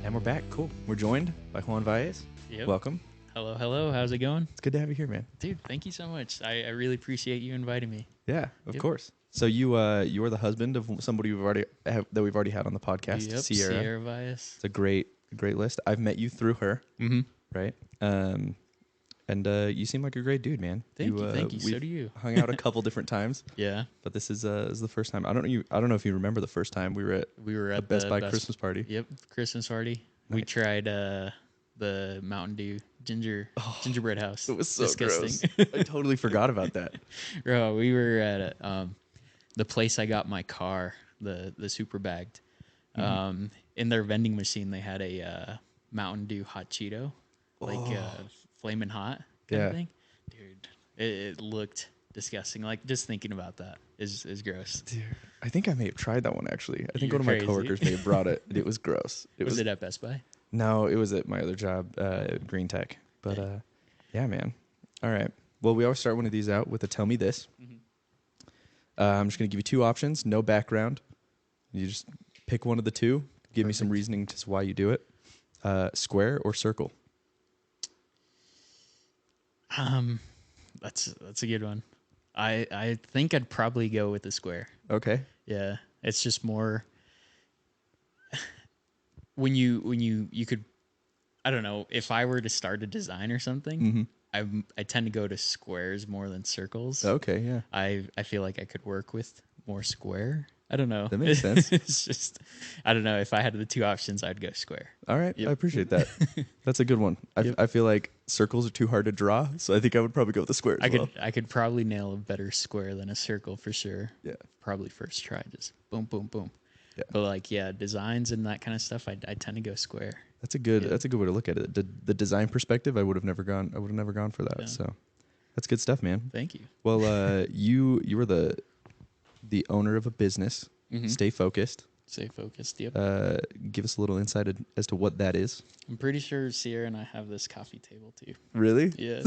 And we're back. Cool. We're joined by Juan Valles. Yep. Welcome. Hello, hello. How's it going? It's good to have you here, man. Dude, thank you so much. I really appreciate you inviting me. Yeah, of Yep. course. So you are the husband of somebody we've already had on the podcast, Yep, Sierra. Sierra Valles. It's a great list. I've met you through her, Mm-hmm. right? And you seem like a great dude, man. Thank you. So we've do you. Hung out a couple different times, Yeah. but this is the first time. I don't know if you remember the first time we were at The Best Buy Christmas party. Yep, Christmas party. Nice. We tried the Mountain Dew gingerbread house. It was so disgusting. gross. I totally forgot about that. Bro, we were at the place I got my car, the super bagged. In their vending machine, they had a Mountain Dew hot Cheeto, like flaming hot kind of thing. Dude, it looked disgusting. Like just thinking about that is gross. Dude, I think I may have tried that one actually. I think You're one of my crazy. coworkers may have brought it. It was gross. Was it at Best Buy? No, it was at my other job, Green Tech. But yeah, man. All right. Well, we always start one of these out with a tell me this. Mm-hmm. I'm just going to give you two options, no background. You just pick one of the two. Give me some reasoning to why you do it. Square or circle? That's a good one. I think I'd probably go with the square. Okay. Yeah, it's just more when you could, I don't know, if I were to start a design or something, I tend to go to squares more than circles. Okay, yeah. I feel like I could work with more square. I don't know. That makes sense. It's just, I don't know. If I had the two options, I'd go square. All right. Yep. I appreciate that. That's a good one. I feel like circles are too hard to draw, so I think I would probably go with the square as well. I could probably nail a better square than a circle for sure. Yeah. Probably first try, just boom, boom, boom. Yeah. But like, yeah, designs and that kind of stuff, I tend to go square. That's a good way to look at it. The design perspective, I would have never gone for that. Yeah. So that's good stuff, man. Thank you. Well, you were the owner of a business. Mhm. Stay focused. Stay focused. Yep. Give us a little insight as to what that is. I'm pretty sure Sierra and I have this coffee table too. Really? Yeah.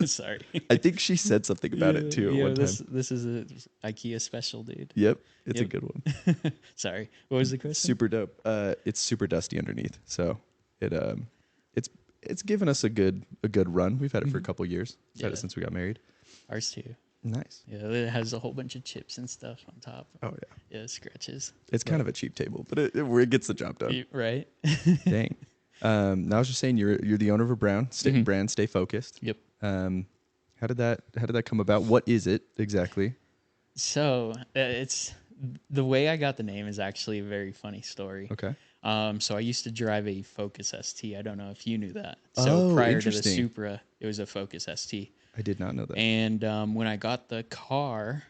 Sorry. I think she said something about it too at one time. This is a IKEA special, dude. Yep, it's a Yep. good one. Sorry. What was the question? Super dope. It's super dusty underneath, so it's given us a good run. We've had it for a couple years. We've had it since we got married. Ours too. Nice. Yeah, it has a whole bunch of chips and stuff on top. Oh yeah. Yeah, scratches. It's kind of a cheap table, but it gets the job done. Right? Dang. Now I was just saying you're the owner of a brand. Stay focused. Yep. How did that come about? What is it exactly? So it's the way I got the name is actually a very funny story. Okay. So I used to drive a Focus ST. I don't know if you knew that. So prior to the interesting. Supra, it was a Focus ST. I did not know that. And when I got the car,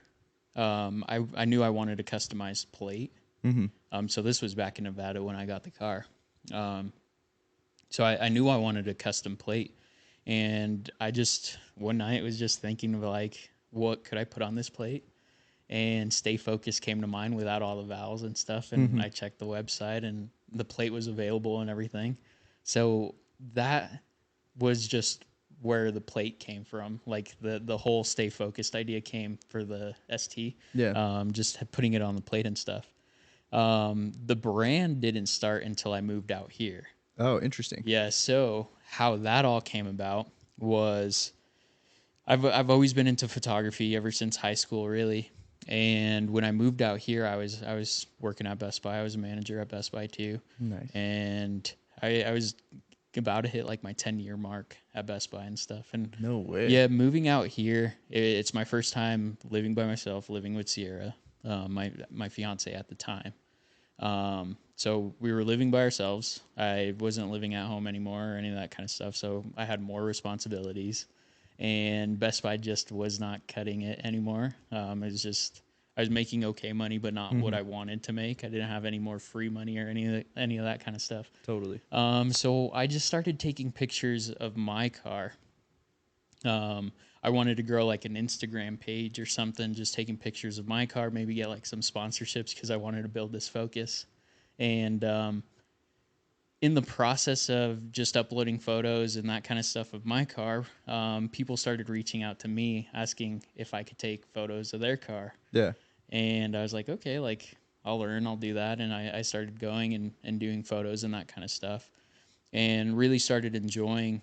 I knew I wanted a customized plate. Mm-hmm. So this was back in Nevada when I got the car. So I knew I wanted a custom plate. And I just, one night was just thinking of like, what could I put on this plate? And Stay Focused came to mind without all the vowels and stuff. And I checked the website and the plate was available and everything. So that was just where the plate came from. Like the whole Stay Focused idea came for the ST. Yeah. Just putting it on the plate and stuff. The brand didn't start until I moved out here. Oh, interesting. Yeah. So how that all came about was I've always been into photography ever since high school, really. And when I moved out here, I was working at Best Buy. I was a manager at Best Buy too. Nice. And I was about to hit like my 10-year mark at Best Buy and stuff. And No way. yeah, moving out here, it's my first time living by myself, living with Sierra, my fiance at the time. So we were living by ourselves. I wasn't living at home anymore or any of that kind of stuff. So I had more responsibilities. And Best Buy just was not cutting it anymore. It was just, I was making okay money, but not what I wanted to make. I didn't have any more free money or any of that kind of stuff. Totally. So I just started taking pictures of my car. I wanted to grow like an Instagram page or something, just taking pictures of my car, maybe get like some sponsorships because I wanted to build this Focus. And in the process of just uploading photos and that kind of stuff of my car, people started reaching out to me asking if I could take photos of their car. Yeah. And I was like, okay, like I'll learn, I'll do that. And I started going and doing photos and that kind of stuff, and really started enjoying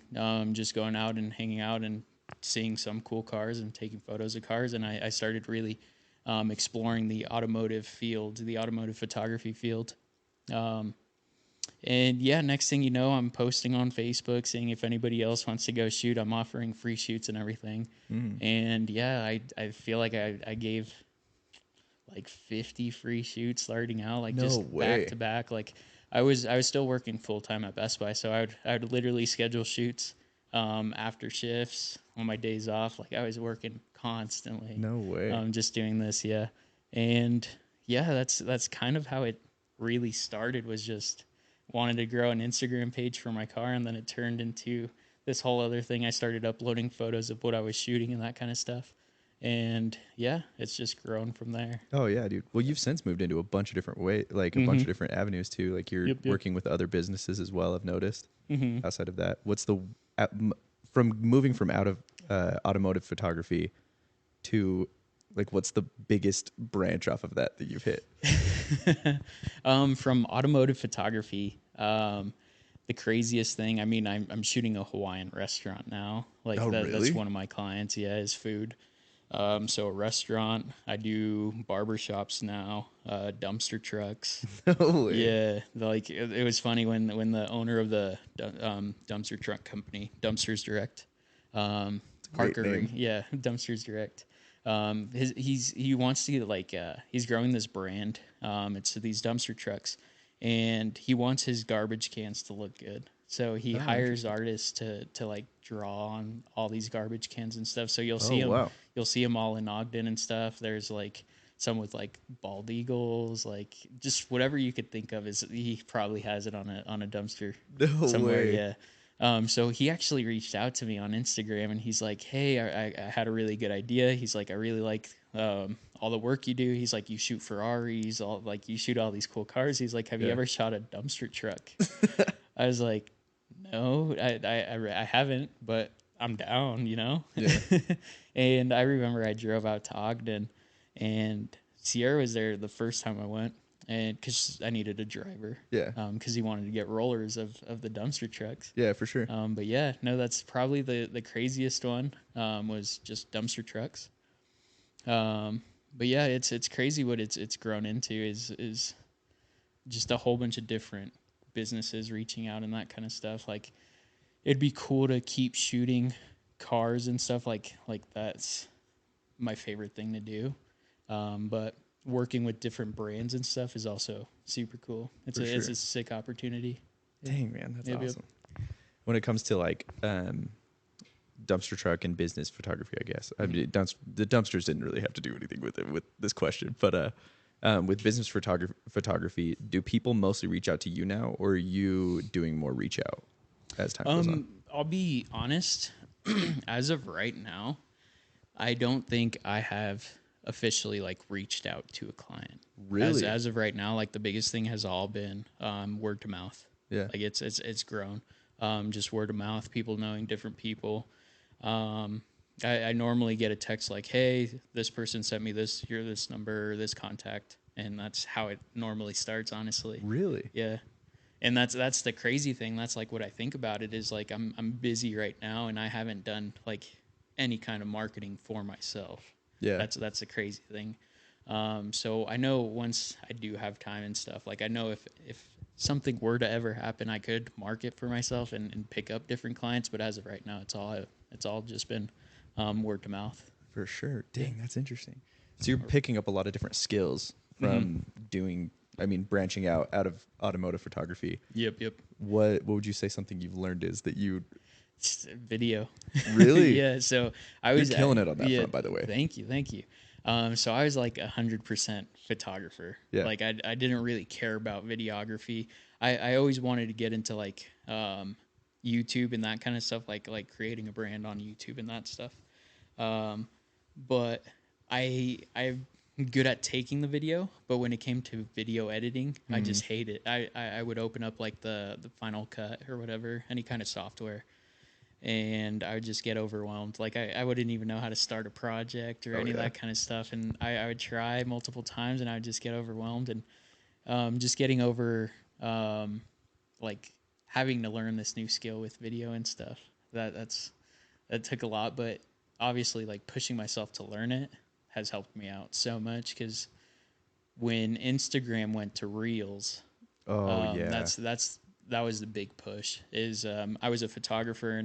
just going out and hanging out and seeing some cool cars and taking photos of cars. And I started really exploring the automotive field, the automotive photography field. And yeah, next thing you know, I'm posting on Facebook, seeing if anybody else wants to go shoot. I'm offering free shoots and everything. And yeah, I feel like I gave like 50 free shoots starting out, like No just way. back to back. Like I was still working full time at Best Buy, so I would literally schedule shoots after shifts on my days off. Like I was working constantly. No way. Just doing this, yeah. And yeah, that's kind of how it really started, was just wanted to grow an Instagram page for my car, and then it turned into this whole other thing. I started uploading photos of what I was shooting and that kind of stuff. And yeah, it's just grown from there. Oh yeah, dude. Well, you've since moved into a bunch of different like a bunch of different avenues too. Like you're Yep. working with other businesses as well. I've noticed. Mm-hmm. Outside of that, what's from moving from out of automotive photography to like what's the biggest branch off of that you've hit? From automotive photography, the craziest thing, I mean, I'm shooting a Hawaiian restaurant now. Like Oh, that's really? one of my clients. Yeah, is food. So a restaurant. I do barbershops now, dumpster trucks. No way. Yeah, like it was funny when the owner of the dumpster truck company, Dumpsters Direct, Great Parker, name. yeah, Dumpsters Direct. He wants to like he's growing this brand. It's these dumpster trucks, and he wants his garbage cans to look good. So he Oh, hires artists to like draw on all these garbage cans and stuff. So Oh, wow. you'll see them all in Ogden and stuff. There's like some with like bald eagles, like just whatever you could think of. Is he probably has it on a dumpster No somewhere? way. Yeah. So he actually reached out to me on Instagram, and he's like, "Hey, I had a really good idea." He's like, "I really like all the work you do." He's like, "You shoot Ferraris, all like you shoot all these cool cars." He's like, "Have you Yeah. ever shot a dumpster truck?" I was like, "No, I haven't, but I'm down, you know." Yeah. And I remember I drove out to Ogden, and Sierra was there the first time I went, and because I needed a driver, Yeah. because he wanted to get rollers of the dumpster trucks. Yeah, for sure. But yeah, no, that's probably the craziest one, was just dumpster trucks. But yeah, it's crazy what it's grown into is just a whole bunch of different businesses reaching out and that kind of stuff. Like it'd be cool to keep shooting cars and stuff, like that's my favorite thing to do. But working with different brands and stuff is also super cool. It's For it's sure. a sick opportunity. Dang, man, that's Yep, yep. awesome. When it comes to like dumpster truck and business photography, I guess I mean, the dumpsters didn't really have to do anything with it with this question, but with business photography, do people mostly reach out to you now, or are you doing more reach out as time goes on? I'll be honest. As of right now, I don't think I have officially like reached out to a client. Really? As of right now, like the biggest thing has all been word to mouth. Yeah. Like it's grown. Just word of mouth, people knowing different people. I normally get a text like, "Hey, this person sent me this. Here, this number, this contact," and that's how it normally starts. Honestly, Really? yeah. And that's the crazy thing. That's like what I think about it is like I'm busy right now, and I haven't done like any kind of marketing for myself. Yeah. That's the crazy thing. So I know once I do have time and stuff, like I know if something were to ever happen, I could market for myself and pick up different clients. But as of right now, it's all just been word to mouth. For sure. Dang, that's interesting. So you're picking up a lot of different skills from branching out of automotive photography. Yep. What would you say something you've learned is that you Video. really? Yeah. So I You're was killing it on that front, by the way. Thank you. So I was like 100% photographer. Yeah. Like I didn't really care about videography. I always wanted to get into like YouTube and that kind of stuff, like creating a brand on YouTube and that stuff. But I'm good at taking the video, but when it came to video editing, I just hate it. I would open up like the Final Cut or whatever, any kind of software, and I would just get overwhelmed. Like I wouldn't even know how to start a project or any of that kind of stuff. And I would try multiple times and I would just get overwhelmed. And just getting over like having to learn this new skill with video and stuff. That took a lot, but obviously like pushing myself to learn it has helped me out so much, because when Instagram went to Reels, that was the big push. Is I was a photographer,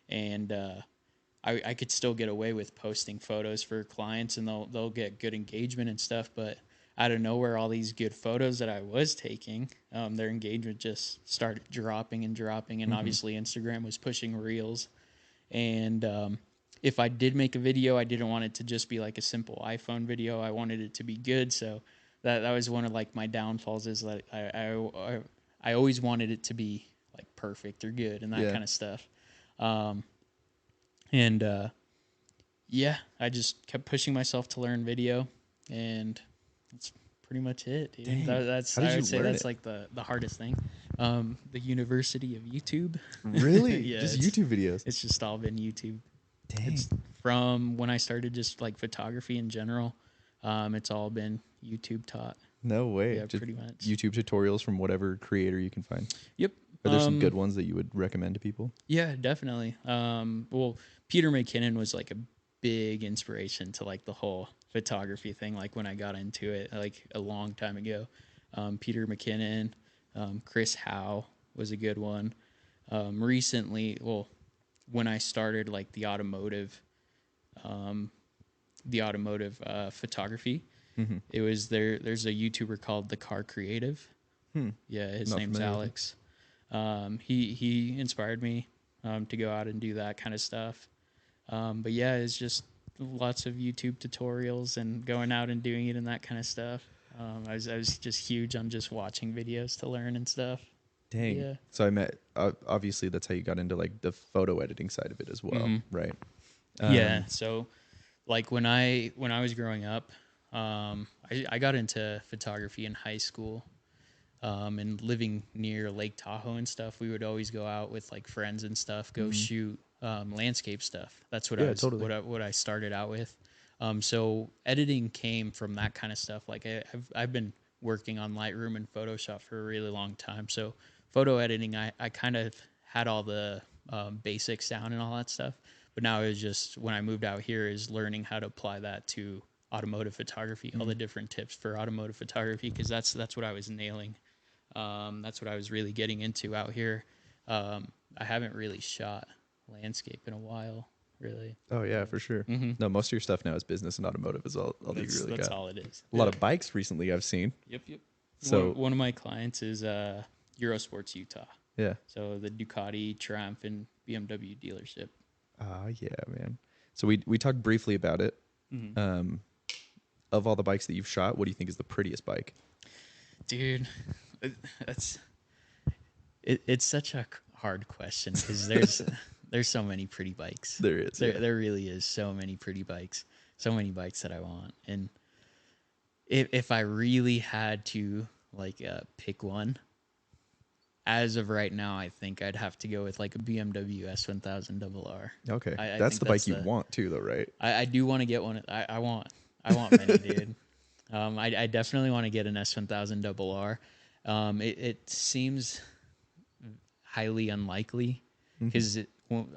and I could still get away with posting photos for clients, and they'll get good engagement and stuff. But out of nowhere, all these good photos that I was taking, their engagement just started dropping and dropping. And obviously Instagram was pushing Reels. And if I did make a video, I didn't want it to just be like a simple iPhone video. I wanted it to be good. So that was one of like my downfalls, is that I always wanted it to be like perfect or good and that kind of stuff. I just kept pushing myself to learn video, and that's pretty much it. Dude. I would say that's like the hardest thing. The University of YouTube. Really? Yeah, just YouTube videos. It's just all been YouTube. Dang. It's from when I started just like photography in general. It's all been YouTube taught. No way. Yeah, just pretty much. YouTube tutorials from whatever creator you can find. Yep. Are there some good ones that you would recommend to people? Yeah, definitely. Well, Peter McKinnon was like a big inspiration to like the whole photography thing. Like when I got into it, like a long time ago, Peter McKinnon, Chris Howe was a good one. Recently, well, when I started like the automotive photography, it was there's a YouTuber called The Car Creative. Yeah, his name's Alex. He inspired me to go out and do that kind of stuff. But yeah, it's just lots of YouTube tutorials and going out and doing it and that kind of stuff. I was just huge on just watching videos to learn and stuff. Dang. Yeah. So I met, obviously that's how you got into like the photo editing side of it as well, right? Yeah. So like when I was growing up, I got into photography in high school. And living near Lake Tahoe and stuff, we would always go out with like friends and stuff, go shoot landscape stuff. That's what what I started out with. So editing came from that kind of stuff. Like I've been working on Lightroom and Photoshop for a really long time. So photo editing, I kind of had all the basics down and all that stuff. But now it's just, when I moved out here, is learning how to apply that to automotive photography, all the different tips for automotive photography, because that's what I was nailing. That's what I was really getting into out here. I haven't really shot landscape in a while, really. Oh yeah, for sure. No, most of your stuff now is business and automotive is all that you really got. That's all it is. A lot of bikes recently I've seen. Yep. So one of my clients is Eurosports Utah. Yeah. So the Ducati, Triumph, and BMW dealership. Yeah, man. So we talked briefly about it. Of all the bikes that you've shot, what do you think is the prettiest bike? Dude, it's such a hard question, because there's so many pretty bikes. There is. There really is so many pretty bikes. So many bikes that I want. And if I really had to like pick one, as of right now, I think I'd have to go with like a BMW S1000RR. Okay, that's the bike you want too, though, right? I do want to get one. I want many, dude. I definitely want to get an S1000RR. It seems highly unlikely, because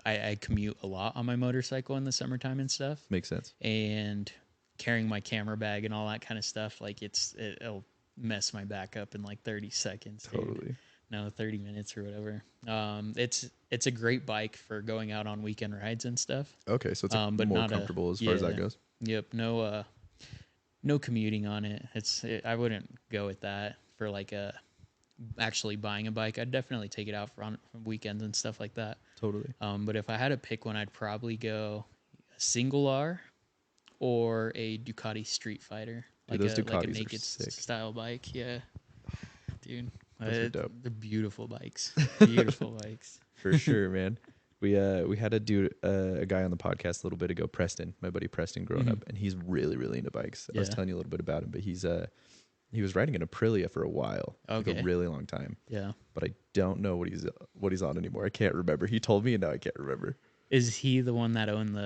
I commute a lot on my motorcycle in the summertime and stuff. Makes sense. And carrying my camera bag and all that kind of stuff, like it'll mess my back up in like 30 seconds. Totally. Dude. No, 30 minutes or whatever. It's a great bike for going out on weekend rides and stuff. Okay, so it's but more comfortable as far as that goes. Yep. No commuting on it. I wouldn't go with that for like actually buying a bike. I'd definitely take it out for weekends and stuff like that. Totally. But if I had to pick one, I'd probably go a single R or a Ducati Street Fighter. Dude, those Ducatis like a naked are sick. style bike. Yeah. Dude. Those are dope. They're beautiful bikes. Beautiful bikes. For sure, man. We had a guy on the podcast a little bit ago, Preston, my buddy Preston, growing up, and he's really, really into bikes. I was telling you a little bit about him, but he was riding an Aprilia for a while, like a really long time. Yeah, but I don't know what he's on anymore. I can't remember. He told me, and now I can't remember. Is he the one that owned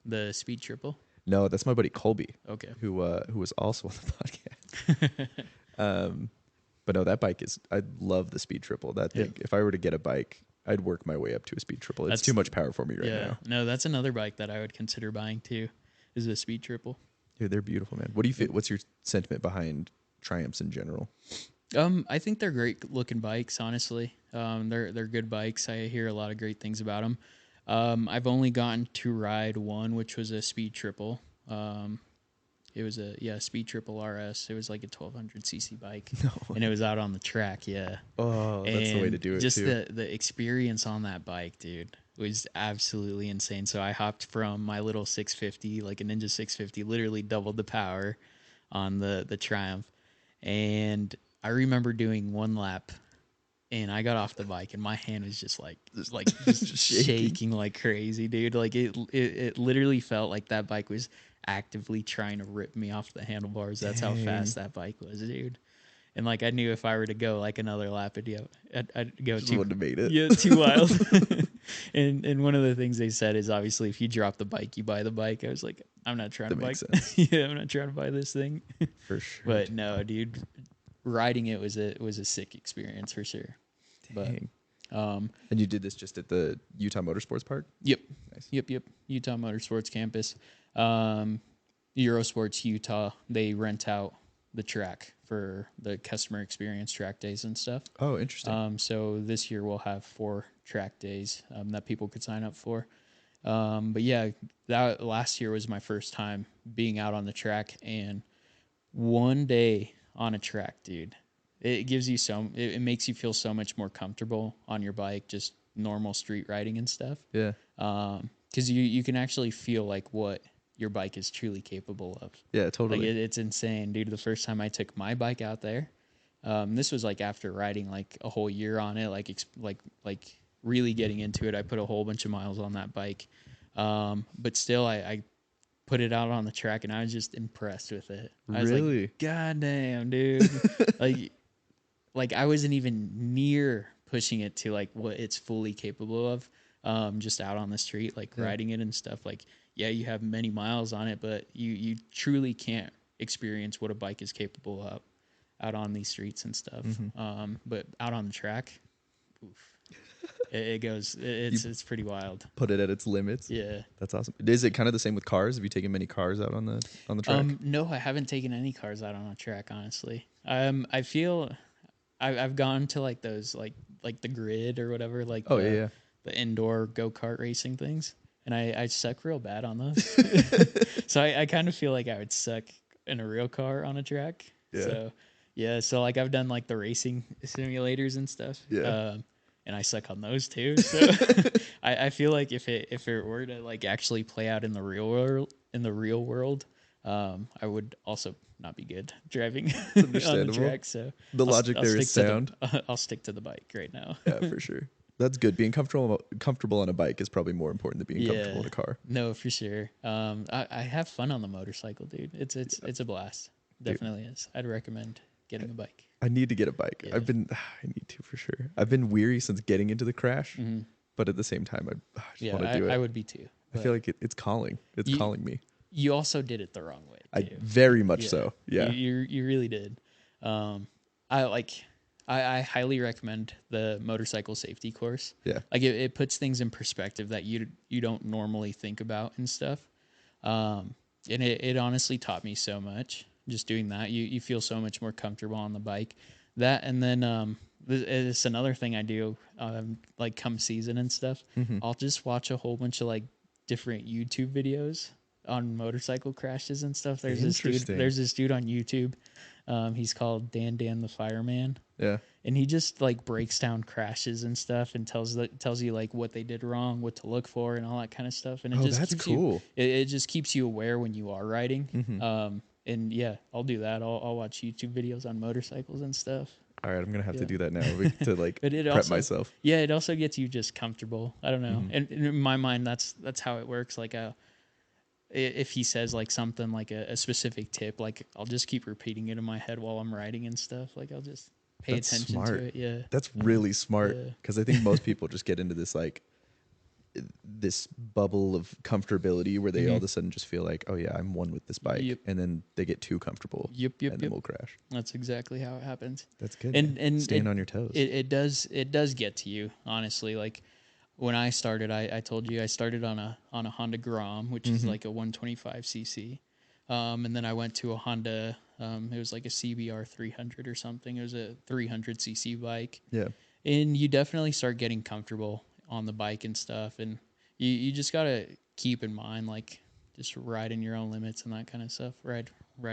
the Speed Triple? No, that's my buddy Colby, Okay. who was also on the podcast. But no, that bike is. I love the Speed Triple. That thing. Yeah. If I were to get a bike, I'd work my way up to a Speed Triple. It's That's- too much power for me right Yeah. now. No, that's another bike that I would consider buying too. Is the Speed Triple. Dude, they're beautiful, man. What do you feel? What's your sentiment behind Triumphs in general? I think they're great looking bikes. Honestly, they're good bikes. I hear a lot of great things about them. I've only gotten to ride one, which was a Speed Triple. It was a Speed Triple RS. It was like a 1200cc bike, and it was out on the track. Yeah. Oh, that's the way to do it. Just too. the experience on that bike, dude, was absolutely insane. So I hopped from my little 650, like a Ninja 650, literally doubled the power on the Triumph, and I remember doing one lap. And I got off the bike, and my hand was just shaking like crazy, dude. Like it literally felt like that bike was actively trying to rip me off the handlebars. That's how fast that bike was, dude. And like I knew if I were to go like another lap, I'd go Just wouldn't have made it. Yeah, too wild. and one of the things they said is obviously if you drop the bike, you buy the bike. I was like, I'm not trying That to buy. makes sense. Yeah, I'm not trying to buy this thing. For sure. But no, dude, riding it was a sick experience for sure. Dang. But And you did this just at the Utah Motorsports Park? Yep. Nice. Yep. Utah Motorsports Campus. Eurosports Utah, they rent out the track for the customer experience track days and stuff. Oh, interesting. So this year we'll have 4 track days that people could sign up for. But yeah, that last year was my first time being out on the track, and one day on a track, dude, it gives you it makes you feel so much more comfortable on your bike, just normal street riding and stuff. Yeah. Because you can actually feel like what your bike is truly capable of. Yeah, totally. Like it's insane, dude. The first time I took my bike out there, this was like after riding like a whole year on it, like really getting into it. I put a whole bunch of miles on that bike, but still, I put it out on the track, and I was just impressed with it. I was Really? like, God damn, dude! like I wasn't even near pushing it to like what it's fully capable of. Just out on the street, like riding it and stuff. Like, yeah, you have many miles on it, but you truly can't experience what a bike is capable of out on these streets and stuff. But out on the track, oof, it's pretty wild. Put it at its limits. Yeah. That's awesome. Is it kind of the same with cars? Have you taken many cars out on the track? No, I haven't taken any cars out on a track, honestly. I feel I've gone to like those like the grid or whatever, like the indoor go-kart racing things, and I suck real bad on those. So I kind of feel like I would suck in a real car on a track. So like I've done like the racing simulators and stuff. And I suck on those too. So I feel like if it were to like actually play out in the real world, I would also not be good driving on the track. So the logic there is sound. I'll stick to the bike right now. Yeah, for sure. That's good. Being comfortable on a bike is probably more important than being comfortable in a car. No, for sure. I have fun on the motorcycle, dude. It's a blast. Definitely is. I'd recommend getting a bike. I need to get a bike. Yeah. I need to for sure. I've been weary since getting into the crash, but at the same time, I just want to do it. I would be too. I feel like it's calling. It's calling me. You also did it the wrong way. I very much so. Yeah. You really did. I highly recommend the motorcycle safety course. Yeah. Like it puts things in perspective that you don't normally think about and stuff. And it honestly taught me so much just doing that. You feel so much more comfortable on the bike. That, and then it's another thing I do, like come season and stuff. I'll just watch a whole bunch of like different YouTube videos on motorcycle crashes and stuff. There's this dude on YouTube. He's called Dan the Fireman. Yeah. And he just like breaks down crashes and stuff and tells you like what they did wrong, what to look for, and all that kind of stuff. And that's cool. It just keeps you aware when you are riding. And yeah, I'll do that. I'll watch YouTube videos on motorcycles and stuff. All right, I'm gonna have to do that now to like But prep myself. Yeah, it also gets you just comfortable. I don't know. And in my mind, that's how it works. Like if he says like something like a specific tip, like I'll just keep repeating it in my head while I'm riding and stuff. Like I'll just pay attention to it. Yeah, that's really smart because I think most people just get into this like this bubble of comfortability where they all of a sudden just feel like, oh yeah, I'm one with this bike, Yep. and then they get too comfortable, Yep. and then we'll crash. That's exactly how it happens. That's good. And Staying on your toes. It does get to you, honestly. Like when I started, I told you I started on a Honda Grom, which is like a 125cc. And then I went to a Honda, it was like a CBR 300 or something. It was a 300cc bike. Yeah. And you definitely start getting comfortable on the bike and stuff. And you just got to keep in mind, like, just riding your own limits and that kind of stuff. Ride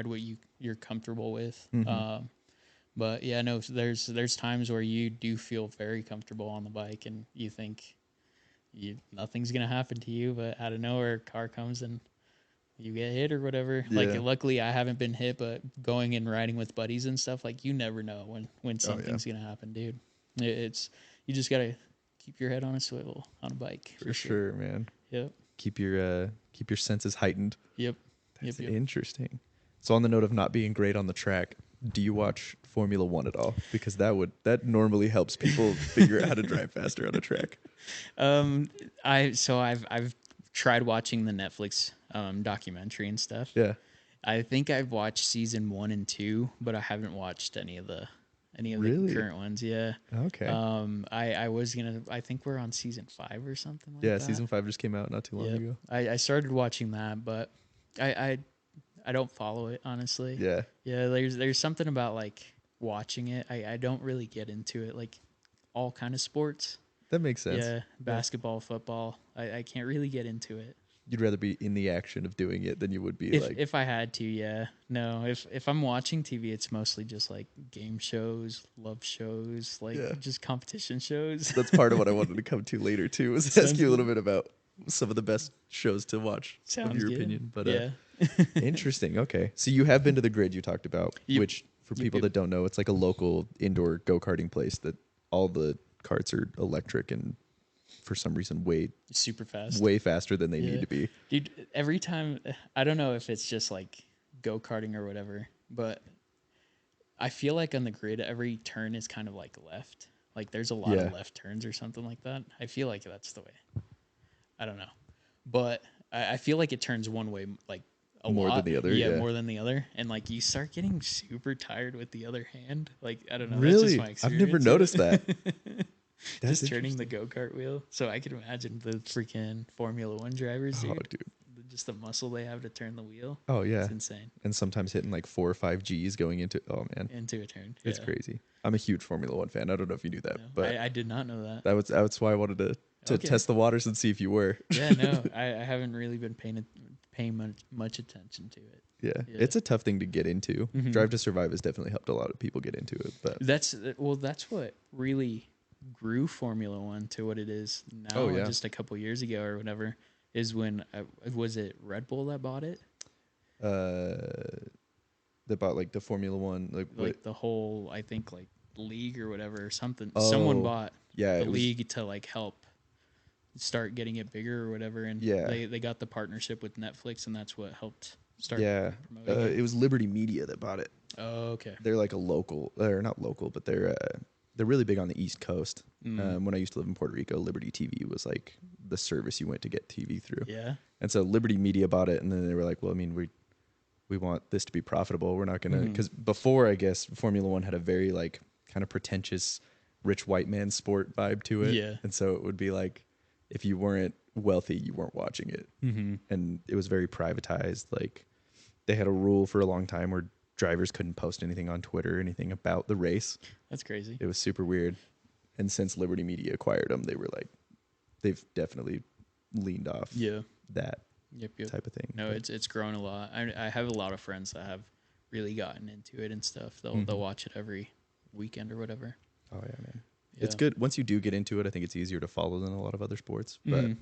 what you're comfortable with. But yeah, no, there's times where you do feel very comfortable on the bike and you think nothing's going to happen to you, but out of nowhere, a car comes and you get hit or whatever. Yeah. Like, luckily I haven't been hit, but going and riding with buddies and stuff, like, you never know when something's going to happen, dude. It's, you just got to keep your head on a swivel on a bike. For sure, man. Yep. Keep your senses heightened. Yep. That's Yep. interesting. So on the note of not being great on the track, do you watch Formula One at all? Because that normally helps people figure out how to drive faster on a track. I've tried watching the Netflix documentary and stuff. Yeah. I think I've watched season 1 and 2, but I haven't watched any of the Really? current ones. Yeah. Okay. I think we're on season 5 or something like that. Yeah, season 5 just came out not too long ago. I started watching that, but I don't follow it, honestly. Yeah. Yeah, there's something about like watching it. I don't really get into it, like all kind of sports. That makes sense. Yeah, basketball, football. I can't really get into it. You'd rather be in the action of doing it than you would be If I had to, yeah. No, if I'm watching TV, it's mostly just like game shows, love shows, like just competition shows. That's part of what I wanted to come to later too, was ask you a little bit about some of the best shows to watch, Sounds of your good. opinion. But yeah. interesting. Okay. So you have been to the Grid you talked about, Yep. which for people Yep. that don't know, it's like a local indoor go-karting place that all the karts are electric and for some reason Super fast. way faster than they need to be. Dude, every time, I don't know if it's just like go-karting or whatever, but I feel like on the Grid, every turn is kind of like left. Like there's a lot of left turns or something like that. I feel like that's the way. I don't know. But I feel like it turns one way like a More lot. than the other, Yeah, yeah. more than the other. And like you start getting super tired with the other hand. Like, I don't know. Really? That's just my experience. I've never noticed that. That's Just turning the go-kart wheel. So I can imagine the freaking Formula One drivers, dude. Oh, dude. Just the muscle they have to turn the wheel. Oh, yeah. It's insane. And sometimes hitting like 4 or 5 Gs going into, oh, man. Into a turn. It's crazy. I'm a huge Formula One fan. I don't know if you knew that, No, but I did not know that. that's why I wanted to Okay. test the waters and see if you were. Yeah, no, I haven't really been paying much attention to it. Yeah. Yeah. It's a tough thing to get into. Mhm. Drive to Survive has definitely helped a lot of people get into it. But That's what really grew Formula One to what it is now. Oh, yeah. Just a couple years ago or whatever is when was it Red Bull that bought it? they bought like the Formula One, Like the whole, I think, like league or whatever or something. Oh, Someone bought yeah, the it was- league to like help start getting it bigger or whatever. And Yeah. they got the partnership with Netflix, and that's what helped start. yeah. promoting it. It was Liberty Media that bought it. Oh, okay. They're like a local, they're not local, but they're really big on the East Coast. Mm. When I used to live in Puerto Rico, Liberty TV was like the service you went to get TV through. Yeah. And so Liberty Media bought it, and then they were like, well, I mean, we want this to be profitable. We're not going to, because before, I guess, Formula One had a very like kind of pretentious rich white man sport vibe to it. Yeah. And so it would be like, if you weren't wealthy, you weren't watching it. Mm-hmm. And it was very privatized. Like they had a rule for a long time where drivers couldn't post anything on Twitter or anything about the race. That's crazy. It was super weird. And since Liberty Media acquired them, they were like, they've definitely leaned off Yeah. that Yep. type of thing. No, But it's grown a lot. I have a lot of friends that have really gotten into it and stuff. They'll watch it every weekend or whatever. oh yeah, man. Yeah. It's good. Once you do get into it, I think it's easier to follow than a lot of other sports. But Mhm.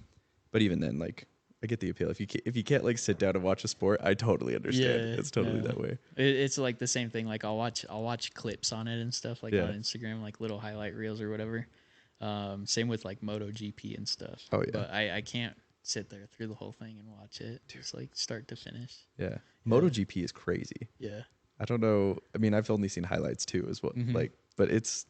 but even then, like I get the appeal. If you can't like sit down and watch a sport, I totally understand. Yeah, It's totally yeah. that way. It's like the same thing. Like I'll watch clips on it and stuff, like Yeah. on Instagram, like little highlight reels or whatever. Same with like MotoGP and stuff. Oh, yeah. But I can't sit there through the whole thing and watch it. It's like start to finish. Yeah. MotoGP is crazy. Yeah. I don't know. I mean, I've only seen highlights too, as well. Mhm. Like, but it's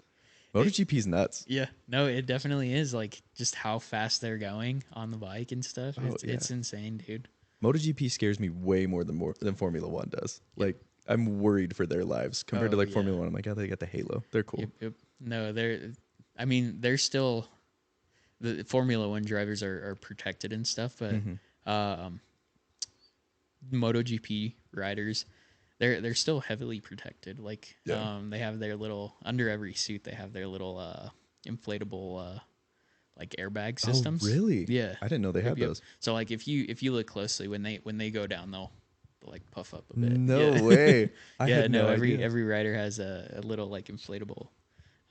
MotoGP's nuts. Yeah, no, it definitely is. Like just how fast they're going on the bike and stuff. Oh, yeah. It's insane, dude. MotoGP scares me way more than Formula One does. Like I'm worried for their lives compared to Oh, like yeah. Formula One. I'm like, oh, they got the halo. They're cool. Yep. No, I mean, they're still the Formula One drivers are protected and stuff, but um, MotoGP riders, they're still heavily protected. Like, Yeah. they have their little under every suit. They have their little inflatable like airbag systems. Oh, really? Yeah, I didn't know they had those. So like if you look closely when they go down, they'll like puff up a bit. No Yeah. way. I Yeah, had no idea. every rider has a little like inflatable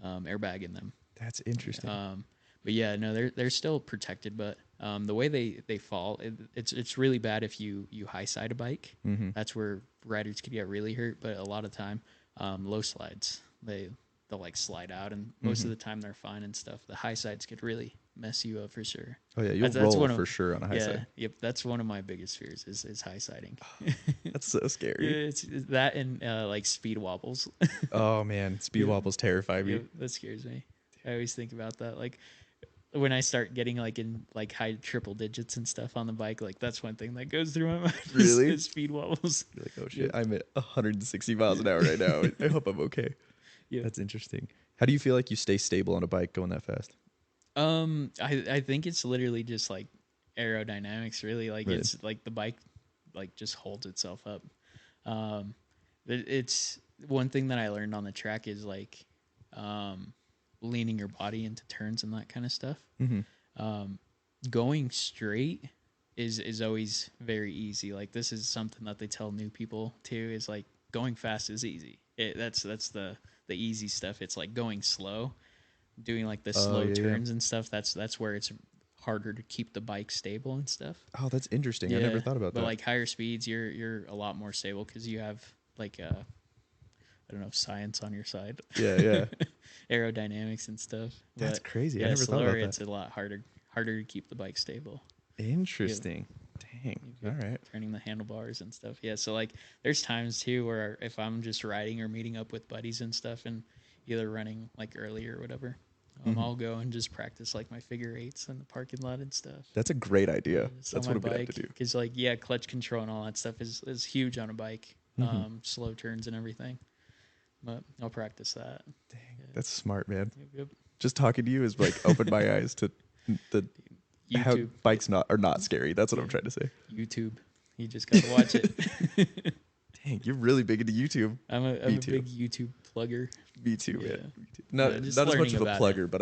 airbag in them. That's interesting. But yeah, no, they're still protected. But the way they fall, it's really bad if you high side a bike. Mm-hmm. That's where riders could get really hurt. But a lot of time, low slides they'll like slide out, and most of the time they're fine and stuff. The high sides could really mess you up for sure. Oh yeah, you'll That's roll for sure on a high side. Yep, that's one of my biggest fears is high siding. That's so scary. It's that and like speed wobbles. Oh man, speed wobbles terrify me. Yeah, that scares me. I always think about that. Like when I start getting like in like high triple digits and stuff on the bike, like that's one thing that goes through my mind. Really? Is speed wobbles. You're like, oh shit, I'm at 160 miles an hour right now. I hope I'm okay. Yeah. That's interesting. How do you feel like you stay stable on a bike going that fast? I think it's literally just like aerodynamics, really. Like Really? it's like the bike like just holds itself up. It's one thing that I learned on the track is like leaning your body into turns and that kind of stuff. Mm-hmm. Going straight is always very easy. Like this is something that they tell new people too, is like going fast is easy. That's the easy stuff. It's like going slow, doing like the slow turns and stuff. That's where it's harder to keep the bike stable and stuff. Oh, that's interesting. I never thought about that. But like higher speeds, you're a lot more stable because you have like I don't know, science on your side. Yeah. Aerodynamics and stuff. That's But, crazy. Yeah, I never thought slower, about that. it's a lot harder to keep the bike stable. Interesting. Dang. All right. Turning the handlebars and stuff. Yeah, so like there's times too where if I'm just riding or meeting up with buddies and stuff and either running like early or whatever, I'll go and just practice like my figure eights in the parking lot and stuff. That's a great idea. It's That's on what my I'm gonna bike have to do. because like clutch control and all that stuff is huge on a bike. Slow turns and everything. But I'll practice that. Dang, that's smart, man. Yep. Just talking to you has like opened my eyes to the how YouTube. bikes are not scary. That's what I'm trying to say. YouTube. You just gotta watch it. Dang, you're really big into YouTube. I'm a too. big YouTube plugger. Me too, Yeah. man. Me too. Not Yeah, just as much learning of a about plugger, but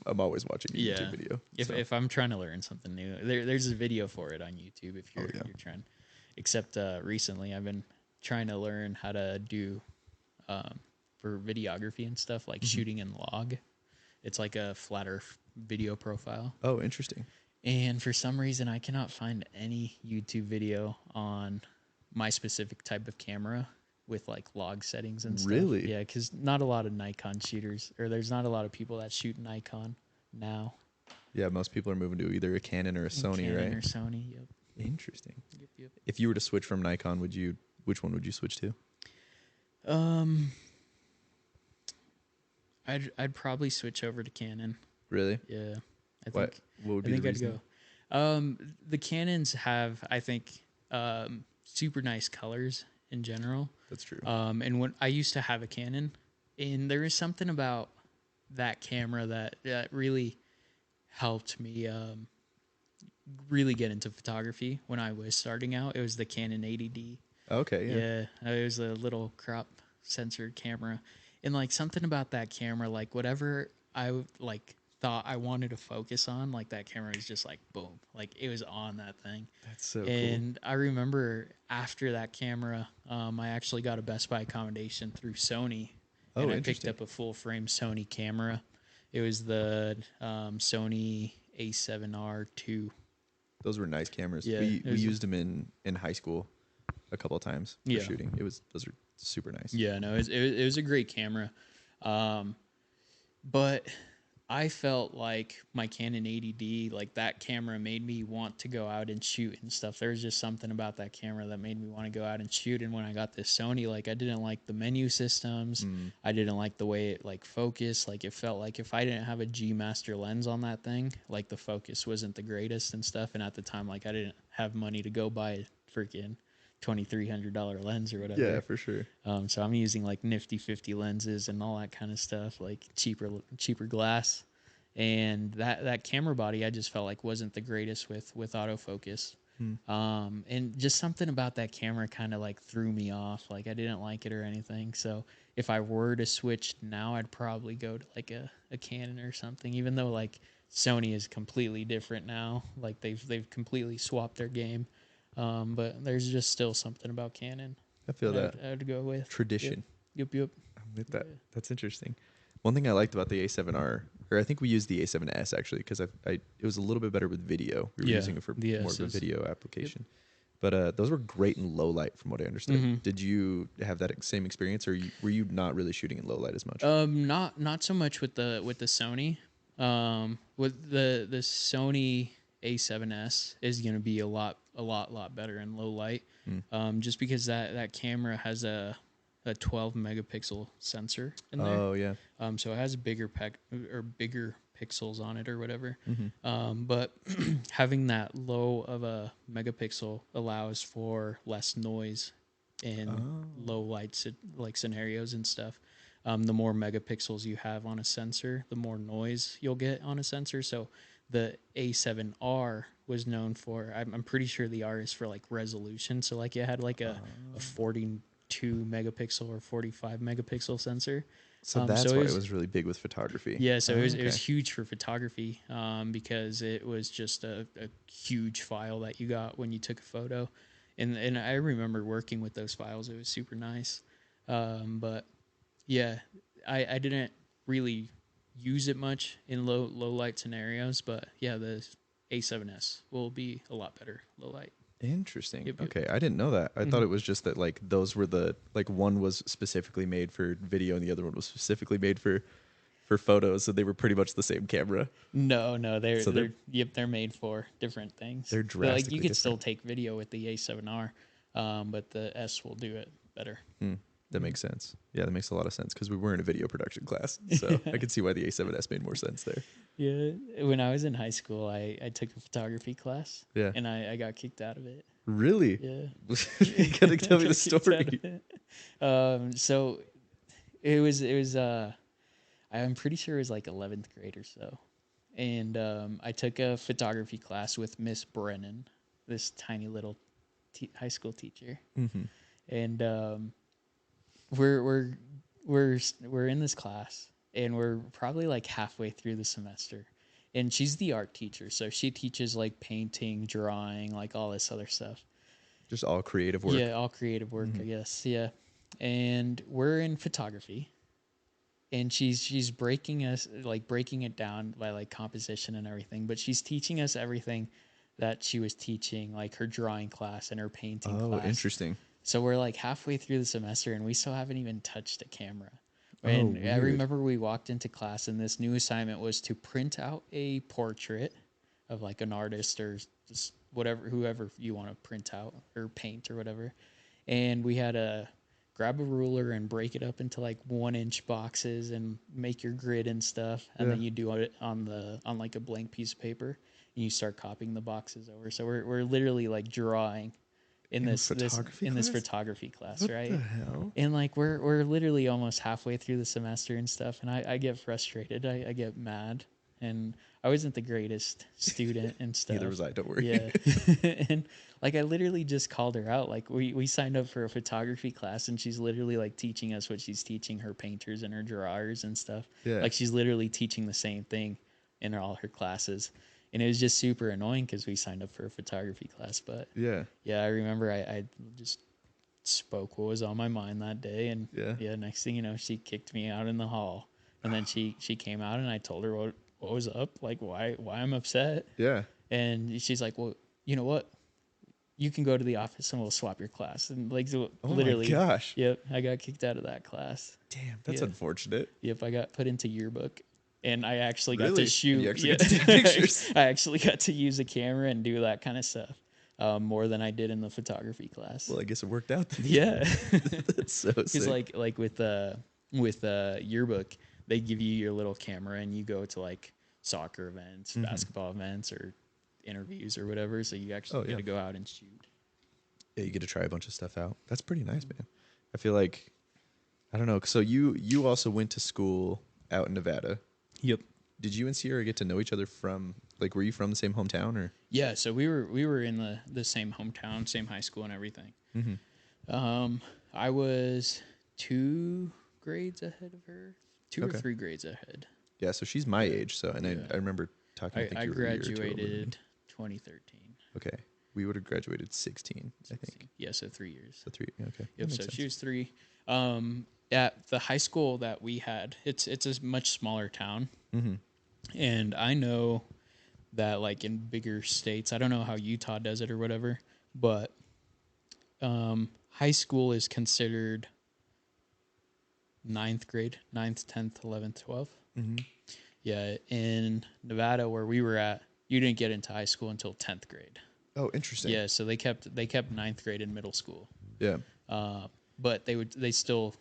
I'm always watching a Yeah. YouTube video. If I'm trying to learn something new, there's a video for it on YouTube. If you're you're trying, except recently I've been trying to learn how to do for videography and stuff like shooting in log. It's like a flatter video profile. Oh, interesting. And for some reason, I cannot find any YouTube video on my specific type of camera with like log settings and stuff. Really? Yeah, because not a lot of Nikon shooters, or there's not a lot of people that shoot Nikon now. Yeah, most people are moving to either a Canon or a Sony, Canon right? or Sony, yep. Interesting. Yep. If you were to switch from Nikon, which one would you switch to? I'd probably switch over to Canon. Really? Yeah, I think. What would be the reason? I'd go. The Canons have, I think, super nice colors in general. That's true. And when I used to have a Canon, and there is something about that camera that really helped me really get into photography when I was starting out. It was the Canon 80D. Okay, yeah. It was a little crop sensor camera. And like something about that camera, like whatever I like thought I wanted to focus on, like that camera was just like boom, like it was on that thing. That's so And I remember after that camera, I actually got a Best Buy accommodation through Sony, and I picked up a full frame Sony camera. It was the Sony A7R2. Those were nice cameras. Yeah, we used them in high school a couple of times for Yeah. shooting. Those are super nice. Yeah, no, it was a great camera. But I felt like my Canon 80D, like that camera made me want to go out and shoot and stuff. There was just something about that camera that made me want to go out and shoot. And when I got this Sony, like I didn't like the menu systems. I didn't like the way it like focused. Like it felt like if I didn't have a G Master lens on that thing, like the focus wasn't the greatest and stuff. And at the time, like I didn't have money to go buy a freaking $2,300 lens or whatever. Yeah, for sure. So I'm using like nifty 50 lenses and all that kind of stuff, like cheaper glass. And that camera body I just felt like wasn't the greatest with autofocus. And just something about that camera kind of like threw me off. Like I didn't like it or anything. So if I were to switch now, I'd probably go to like a Canon or something, even though like Sony is completely different now. Like they've completely swapped their game. But there's just still something about Canon. I feel that. I'd go with Tradition. Yep. I'm with that. That's interesting. One thing I liked about the A7R, or I think we used the A7S actually, because it was a little bit better with video. We were using it for more of a video application. But those were great in low light, from what I understood. Did you have that same experience, or were you not really shooting in low light as much? Not so much with the Sony. With the Sony A7S is going to be a lot better in low light. Just because that camera has a 12 megapixel sensor in there. Oh yeah. So it has bigger pixels on it or whatever. But having that low of a megapixel allows for less noise in low light like scenarios and stuff. The more megapixels you have on a sensor, the more noise you'll get on a sensor. So the A7R was known for, I'm pretty sure the R is for like resolution. So like it had like a 42 megapixel or 45 megapixel sensor. So that's why it was really big with photography. Yeah, so it was huge for photography because it was just a huge file that you got when you took a photo. And I remember working with those files. It was super nice. But yeah, I didn't really use it much in low light scenarios, but yeah, the A7S will be a lot better low light. Interesting. Yep. Okay, I didn't know that. I thought it was just that like those were one was specifically made for video and the other one was specifically made for photos, so they were pretty much the same camera. No, they're made for different things. They're drastically like you could different. still take video with the A7R, but the S will do it better. That makes sense. Yeah, that makes a lot of sense because we were in a video production class, so I could see why the A7S made more sense there. Yeah, when I was in high school, I took a photography class. Yeah, and I got kicked out of it. Really? Yeah. You gotta tell me the story. So it was I'm pretty sure it was like 11th grade or so, and I took a photography class with Miss Brennan, this tiny little high school teacher, and we're in this class, and we're probably like halfway through the semester. And she's the art teacher, so she teaches like painting, drawing, like all this other stuff. Just all creative work. Yeah, all creative work, I guess. Yeah. And we're in photography. And she's breaking it down by like composition and everything, but she's teaching us everything that she was teaching, like her drawing class and her painting class. Oh, interesting. So we're like halfway through the semester and we still haven't even touched a camera. And I remember we walked into class and this new assignment was to print out a portrait of like an artist or just whoever you want to print out or paint or whatever. And we had to grab a ruler and break it up into like 1-inch boxes and make your grid and stuff. And then you do it on like a blank piece of paper and you start copying the boxes over. So we're literally like drawing in this photography class, what right? The hell? And like we're literally almost halfway through the semester and stuff, and I get frustrated. I get mad, and I wasn't the greatest student and stuff. Neither was I. Don't worry. Yeah, and like I literally just called her out. Like we signed up for a photography class, and she's literally like teaching us what she's teaching her painters and her drawers and stuff. Yeah. Like she's literally teaching the same thing in all her classes. And it was just super annoying because we signed up for a photography class. But yeah, I remember I just spoke what was on my mind that day. And next thing you know, she kicked me out in the hall. And then she came out and I told her what was up, like why I'm upset. Yeah. And she's like, well, you know what? You can go to the office and we'll swap your class. And like literally, my gosh. Yep, I got kicked out of that class. Damn, that's unfortunate. Yep, I got put into yearbook. and I actually got Really? to shoot. You actually got to take pictures? I actually got to use a camera and do that kind of stuff more than I did in the photography class. Well, I guess it worked out then. Yeah, That's so because sick. like with yearbook, they give you your little camera and you go to like soccer events, basketball events, or interviews or whatever. So you actually get to go out and shoot. Yeah, you get to try a bunch of stuff out. That's pretty nice, man. I feel like, I don't know. So you also went to school out in Nevada. Yep. Did you and Sierra get to know each other from, like, were you from the same hometown or? Yeah, so we were in the same hometown, same high school and everything. I was 2 grades ahead of her, two or 3 grades ahead. Yeah, so she's my age. So, and I remember talking. I think I you were a year or two older than me. graduated 2013. Okay, we would have graduated 16, I think. Yeah, so 3 years. So 3. Okay. Yep. So she was 3. At the high school that we had, it's a much smaller town, and I know that like in bigger states, I don't know how Utah does it or whatever, but high school is considered 9th grade, 9th, 10th, 11th, 12th. Yeah, in Nevada where we were at, you didn't get into high school until 10th grade. Oh, interesting. Yeah, so they kept 9th grade in middle school. Yeah. But they still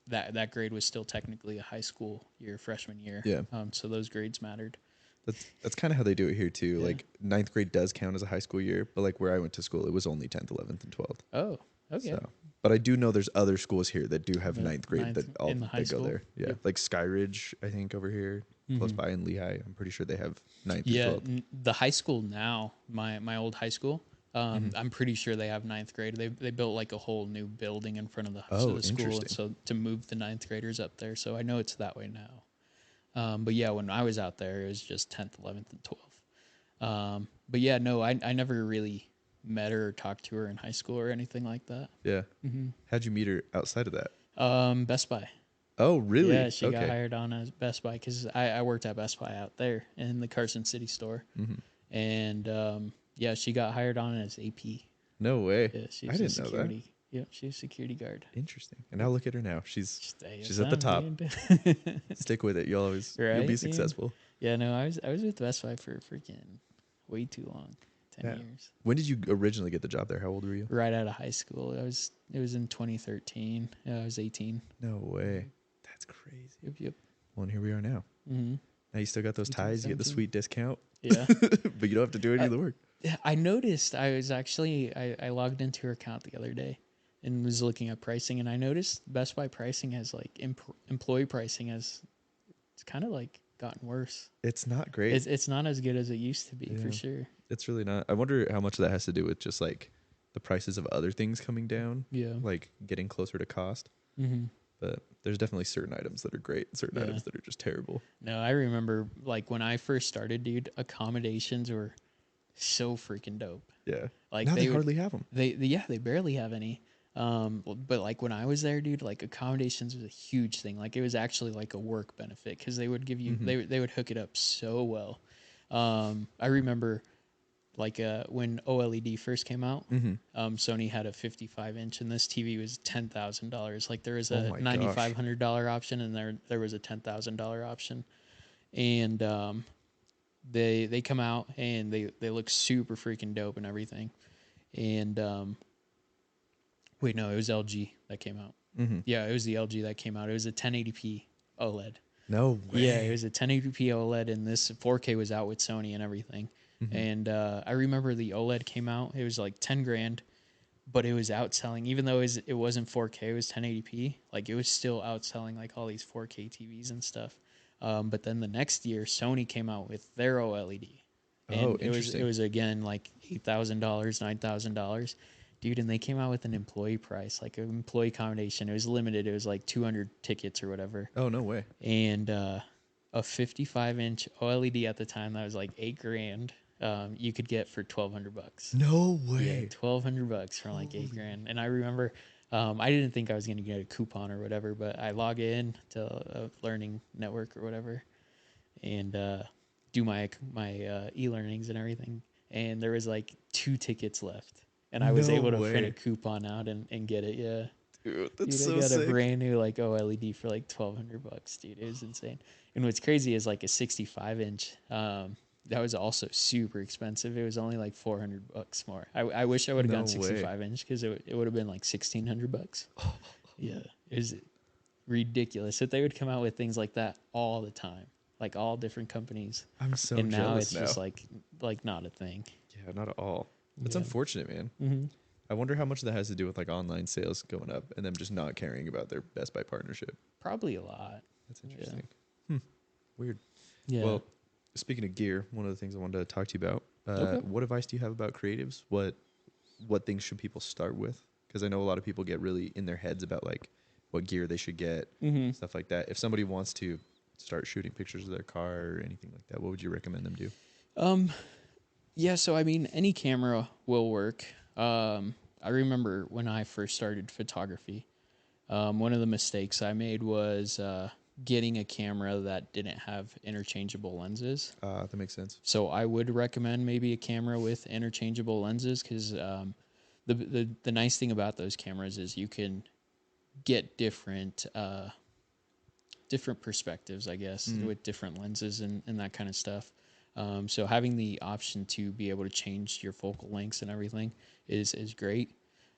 that grade was still technically a high school year, freshman year. Yeah. So those grades mattered. That's kind of how they do it here too. Yeah. Like 9th grade does count as a high school year, but like where I went to school, it was only 10th, 11th, and 12th. Oh, okay. So, but I do know there's other schools here that do have 9th grade that all they go there. Yeah, yep. Like Skyridge, I think over here, close by in Lehigh. I'm pretty sure they have 9th. Yeah, and 12th. The high school now, my old high school. I'm pretty sure they have 9th grade. They built like a whole new building in front of the school, and so to move the 9th graders up there. So I know it's that way now. But yeah, when I was out there, it was just 10th, 11th, and 12th. But yeah, no, I never really met her or talked to her in high school or anything like that. Yeah. How'd you meet her outside of that? Best Buy. Oh, really? Yeah, she got hired on as Best Buy because I worked at Best Buy out there in the Carson City store. And yeah, she got hired on as AP. No way. Yeah, I didn't know that. Yep, she's a security guard. Interesting. And now look at her now. She's at at the top. Stick with it. You'll be successful. Yeah, no, I was with Best Buy for freaking way too long. 10 years. When did you originally get the job there? How old were you? Right out of high school. It was in 2013. I was 18. No way. That's crazy. Yep. Well, and here we are now. Now you still got those ties. You get the sweet discount. Yeah. But you don't have to do any of the work. I noticed I logged into her account the other day and was looking at pricing, and I noticed Best Buy pricing has like employee pricing it's kind of like gotten worse. It's not great. It's not as good as it used to be, for sure. It's really not. I wonder how much of that has to do with just like the prices of other things coming down. Yeah. Like getting closer to cost. But there's definitely certain items that are great and certain items that are just terrible. No, I remember like when I first started, dude, accommodations were so freaking dope. Yeah. Like now they hardly have them. They barely have any. But like when I was there, dude, like accommodations was a huge thing. Like it was actually like a work benefit because they would give you they would hook it up so well. I remember like when OLED first came out, Sony had a 55-inch, and this TV was $10,000. Like there was a $9,500 option, and there was a $10,000 option, and they come out and they look super freaking dope and everything, and wait, no, it was LG that came out. Yeah, it was the LG that came out. It was a 1080p OLED. No way. Yeah, it was a 1080p OLED, and this 4K was out with Sony and everything. And I remember the OLED came out. It was like 10 grand, but it was outselling. Even though it wasn't 4K, it was 1080p. Like it was still outselling like all these 4K TVs and stuff. But then the next year, Sony came out with their OLED. And it was again like $8,000, $9,000. Dude, and they came out with an employee price, like an employee accommodation. It was limited. It was like 200 tickets or whatever. Oh, no way. And a 55-inch OLED at the time that was like $8,000. You could get for $1,200. No way. Yeah, $1,200 for like $8,000. And I remember, I didn't think I was gonna get a coupon or whatever, but I log in to a learning network or whatever, and do my e-learnings and everything. And there was like 2 tickets left, and I was able to print a coupon out and get it. Yeah. Dude, that's Dude, I so got a sick. brand new like OLED for like $1,200, dude. It was insane. And what's crazy is like a 65 inch. That was also super expensive. It was only like $400 more. I wish I would have No gone way. 65 inch because it would have been like $1,600. Yeah, it was ridiculous that they would come out with things like that all the time, like all different companies. I'm so And now jealous it's now. just like not a thing. Yeah, not at all. That's Yeah. unfortunate, man. Mm-hmm. I wonder how much that has to do with like online sales going up and them just not caring about their Best Buy partnership. Probably a lot. That's interesting. Weird. Yeah. Well, speaking of gear, one of the things I wanted to talk to you about. Okay. What advice do you have about creatives? What things should people start with? Because I know a lot of people get really in their heads about like what gear they should get, stuff like that. If somebody wants to start shooting pictures of their car or anything like that, what would you recommend them do? Yeah, so I mean, any camera will work. I remember when I first started photography, one of the mistakes I made was getting a camera that didn't have interchangeable lenses. That makes sense. So I would recommend maybe a camera with interchangeable lenses because the nice thing about those cameras is you can get different perspectives, I guess, with different lenses and that kind of stuff. So having the option to be able to change your focal lengths and everything is great.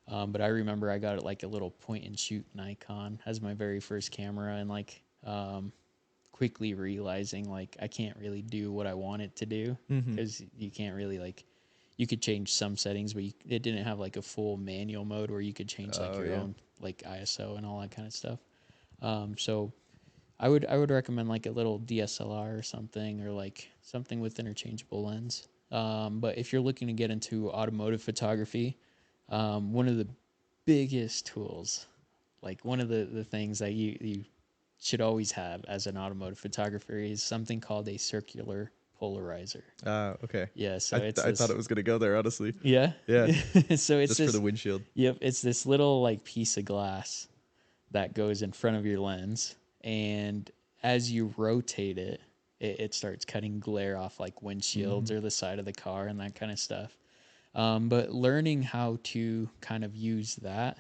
But I remember I got like a little point and shoot Nikon as my very first camera, and like quickly realizing like I can't really do what I want it to do because you can't really like you could change some settings, but it didn't have like a full manual mode where you could change like your own like ISO and all that kind of stuff. So I would recommend like a little DSLR or something, or like something with interchangeable lens. But if you're looking to get into automotive photography, one of the biggest tools, like one of the things that you should always have as an automotive photographer is something called a circular polarizer. Okay. Yeah, so I it's thought it this. was gonna go there, honestly. Yeah. Yeah, So it's just for this. the windshield. Yep, it's this little like piece of glass that goes in front of your lens, and as you rotate it starts cutting glare off like windshields or the side of the car and that kind of stuff. But learning how to kind of use that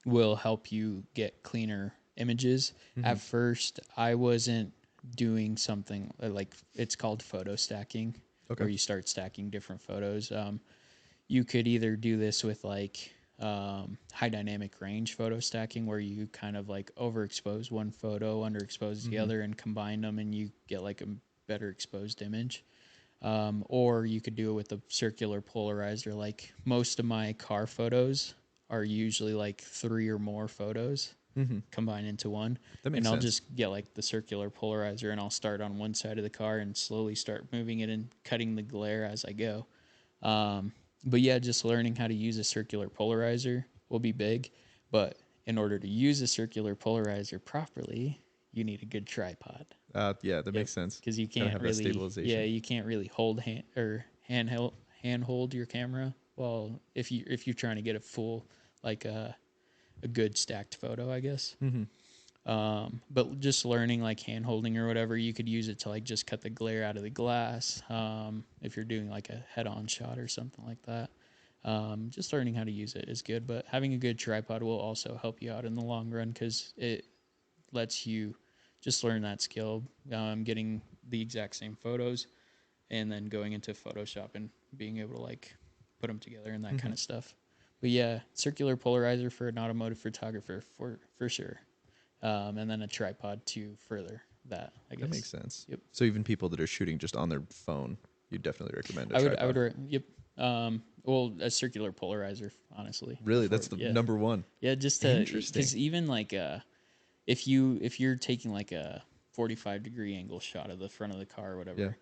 will help you get cleaner images. At first, I wasn't doing something like it's called photo stacking, Okay. where you start stacking different photos. You could either do this with like high dynamic range photo stacking, where you kind of like overexpose one photo, underexpose the other, and combine them, and you get like a better exposed image. Or you could do it with a circular polarizer. Like most of my car photos are usually like 3 or more photos combined into one. That makes And I'll sense. just get like the circular polarizer, and I'll start on one side of the car and slowly start moving it and cutting the glare as I go. But yeah, just learning how to use a circular polarizer will be big. But in order to use a circular polarizer properly, you need a good tripod. Yeah, that makes sense. Because you Gotta can't have that really, stabilization. you can't really hand hold your camera. Well, if you're trying to get a full like a good stacked photo, I guess. But just learning like hand holding or whatever, you could use it to like just cut the glare out of the glass. If you're doing like a head on shot or something like that. Just learning how to use it is good, but having a good tripod will also help you out in the long run because it lets you just learn that skill, getting the exact same photos and then going into Photoshop and being able to like put them together and that kind of stuff. But yeah, circular polarizer for an automotive photographer for sure. And then a tripod to further that, I guess. That makes sense. Yep. So even people that are shooting just on their phone, you definitely recommend a I tripod. would, yep. Well, a circular polarizer, honestly. Really, that's the number one. Yeah, just to, Interesting. because even like if you're taking like a 45-degree angle shot of the front of the car or whatever,